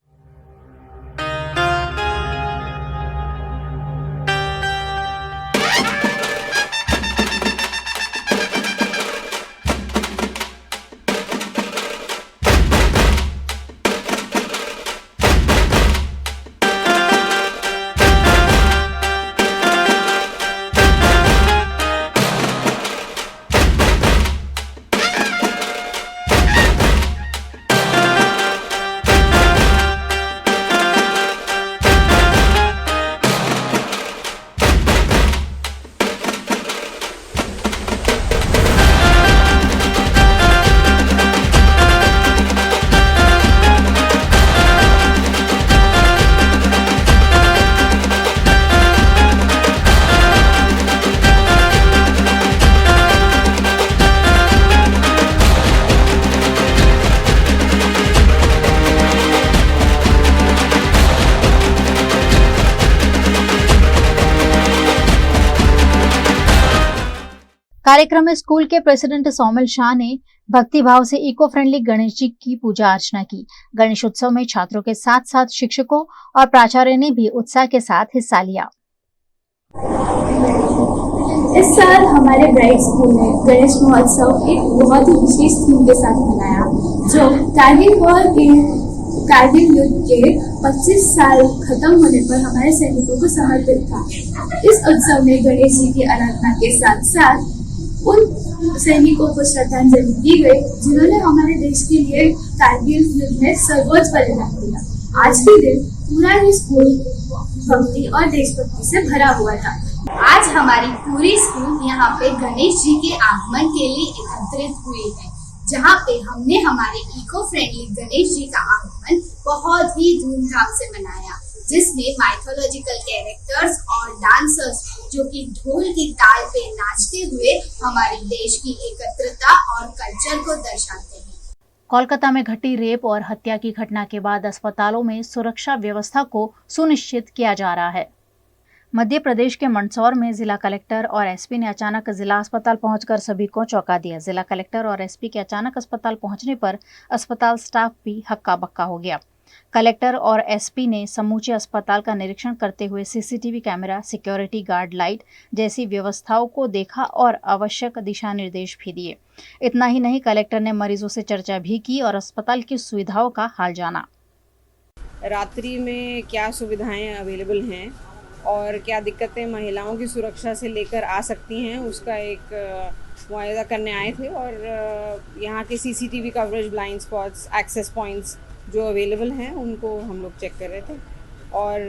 [SPEAKER 1] कार्यक्रम में स्कूल के प्रेसिडेंट सौमिल शाह ने भक्ति भाव से इको फ्रेंडली गणेश जी की पूजा अर्चना की. गणेशोत्सव में छात्रों के साथ साथ शिक्षकों और प्राचार्य ने भी उत्साह के साथ हिस्सा लिया.
[SPEAKER 25] इस साल हमारे ब्राइट स्कूल में गणेश महोत्सव एक बहुत ही विशेष थीम के साथ मनाया, जो कारगिल वॉर के कारगिल युद्ध के 25 साल खत्म होने पर हमारे सैनिकों को समर्पित था। इस उत्सव में गणेश जी की आराधना के साथ साथ उन सैनिकों को श्रद्धांजलि दी गई जिन्होंने हमारे देश के लिए कारगिल युद्ध में सर्वोच्च बलिदान दिया। आज के दिन पूरा ही स्कूल भक्ति और देशभक्ति से भरा हुआ था। आज हमारी पूरी स्कूल यहाँ पे गणेश जी के आगमन के लिए एकत्रित हुई है, जहाँ पे हमने हमारे इको फ्रेंडली गणेश जी का आगमन बहुत ही धूमधाम से मनाया, जिसमें माइथोलॉजिकल कैरेक्टर्स और डांसर्स जो कि ढोल की ताल पे नाचते हुए हमारे देश की एकत्रता और कल्चर को दर्शाते हैं।
[SPEAKER 1] कोलकाता में घटी रेप और हत्या की घटना के बाद अस्पतालों में सुरक्षा व्यवस्था को सुनिश्चित किया जा रहा है। मध्य प्रदेश के मंदसौर में जिला कलेक्टर और एसपी ने अचानक जिला अस्पताल पहुंचकर सभी को चौंका दिया। जिला कलेक्टर और एसपी के अचानक अस्पताल पहुंचने पर अस्पताल स्टाफ भी हक्का बक्का हो गया। कलेक्टर और एसपी ने समूचे अस्पताल का निरीक्षण करते हुए CCTV camera, security guard, light जैसी व्यवस्थाओं को देखा और आवश्यक दिशा निर्देश भी दिए। इतना ही नहीं, कलेक्टर ने मरीजों से चर्चा भी की और अस्पताल की सुविधाओं का हाल जाना।
[SPEAKER 6] रात्रि में क्या सुविधाएं अवेलेबल हैं और क्या दिक्कतें महिलाओं की सुरक्षा से लेकर आ सकती हैं, उसका एक मुआयदा करने आए थे। और यहाँ के CCTV coverage, blind spots, access points जो अवेलेबल हैं उनको हम लोग चेक कर रहे थे और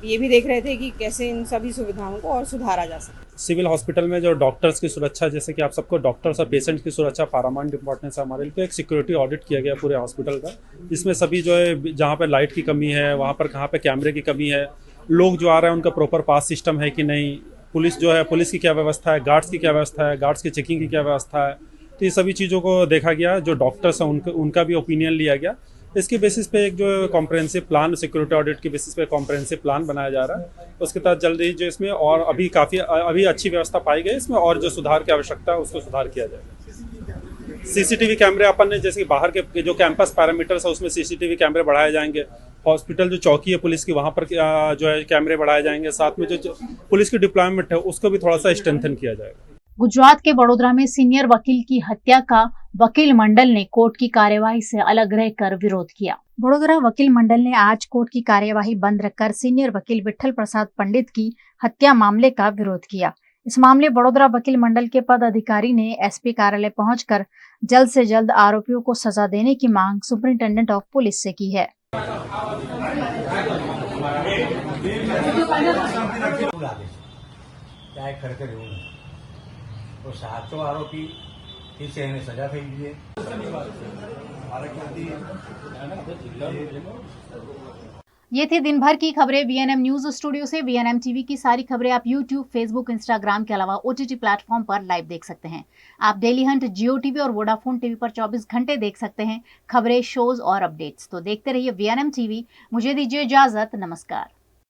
[SPEAKER 6] ये भी देख रहे थे कि कैसे इन सभी सुविधाओं को और सुधारा जा सकता है।
[SPEAKER 10] सिविल हॉस्पिटल में जो डॉक्टर्स की सुरक्षा, जैसे कि आप सबको डॉक्टर्स और पेशेंट्स की सुरक्षा पैरामाउंट इंपॉर्टेंस है हमारे लिए, तो एक सिक्योरिटी ऑडिट किया गया पूरे हॉस्पिटल का। इसमें सभी जो है, जहाँ पर लाइट की कमी है, वहाँ पर कहाँ पर कैमरे की कमी है, लोग जो आ रहे हैं उनका प्रॉपर पास सिस्टम है कि नहीं, पुलिस जो है, पुलिस की क्या व्यवस्था है, गार्ड्स की क्या व्यवस्था है, गार्ड्स की चेकिंग की क्या व्यवस्था है, तो ये सभी चीज़ों को देखा गया। जो डॉक्टर्स हैं उनका भी ओपिनियन लिया गया। इसके बेसिस पे एक जो कॉम्प्रहेंसिव प्लान, सिक्योरिटी ऑडिट के बेसिस पे कॉम्प्रहेंसिव प्लान बनाया जा रहा है। उसके तहत जल्द ही जो इसमें और अभी अच्छी व्यवस्था पाई गई, इसमें और जो सुधार की आवश्यकता है उसको सुधार किया जाएगा। सीसीटीवी कैमरे अपन ने, जैसे कि बाहर के जो कैंपस पैरामीटर्स है उसमें सीसीटीवी कैमरे बढ़ाए जाएंगे। हॉस्पिटल जो चौकी है पुलिस की, वहाँ पर जो है कैमरे बढ़ाए जाएंगे। साथ में जो पुलिस की डिप्लॉयमेंट है उसको भी थोड़ा सा स्ट्रेंथन किया जाएगा।
[SPEAKER 1] गुजरात के वडोदरा में सीनियर वकील की हत्या का वकील मंडल ने कोर्ट की कार्यवाही से अलग रहकर विरोध किया। वडोदरा वकील मंडल ने आज कोर्ट की कार्यवाही बंद रखकर सीनियर वकील विठल प्रसाद पंडित की हत्या मामले का विरोध किया। इस मामले वडोदरा वकील मंडल के पद अधिकारी ने एसपी कार्यालय पहुंचकर जल्द से जल्द आरोपियों को सजा देने की मांग सुपरिंटेंडेंट ऑफ पुलिस से की है।
[SPEAKER 13] तो साचो आरोपी છે એને સજા થઈ ગઈ
[SPEAKER 1] ये थी दिन भर की खबरें वीएनएम न्यूज स्टूडियो से। वीएनएम टीवी की सारी खबरें आप यूट्यूब, फेसबुक, इंस्टाग्राम के अलावा ओटीटी प्लेटफॉर्म पर लाइव देख सकते हैं। आप डेली हंट, जियो टीवी और वोडाफोन टीवी पर 24 घंटे देख सकते हैं खबरें, शोज और अपडेट्स। तो देखते रहिए वीएनएम टीवी। मुझे दीजिए इजाजत, नमस्कार।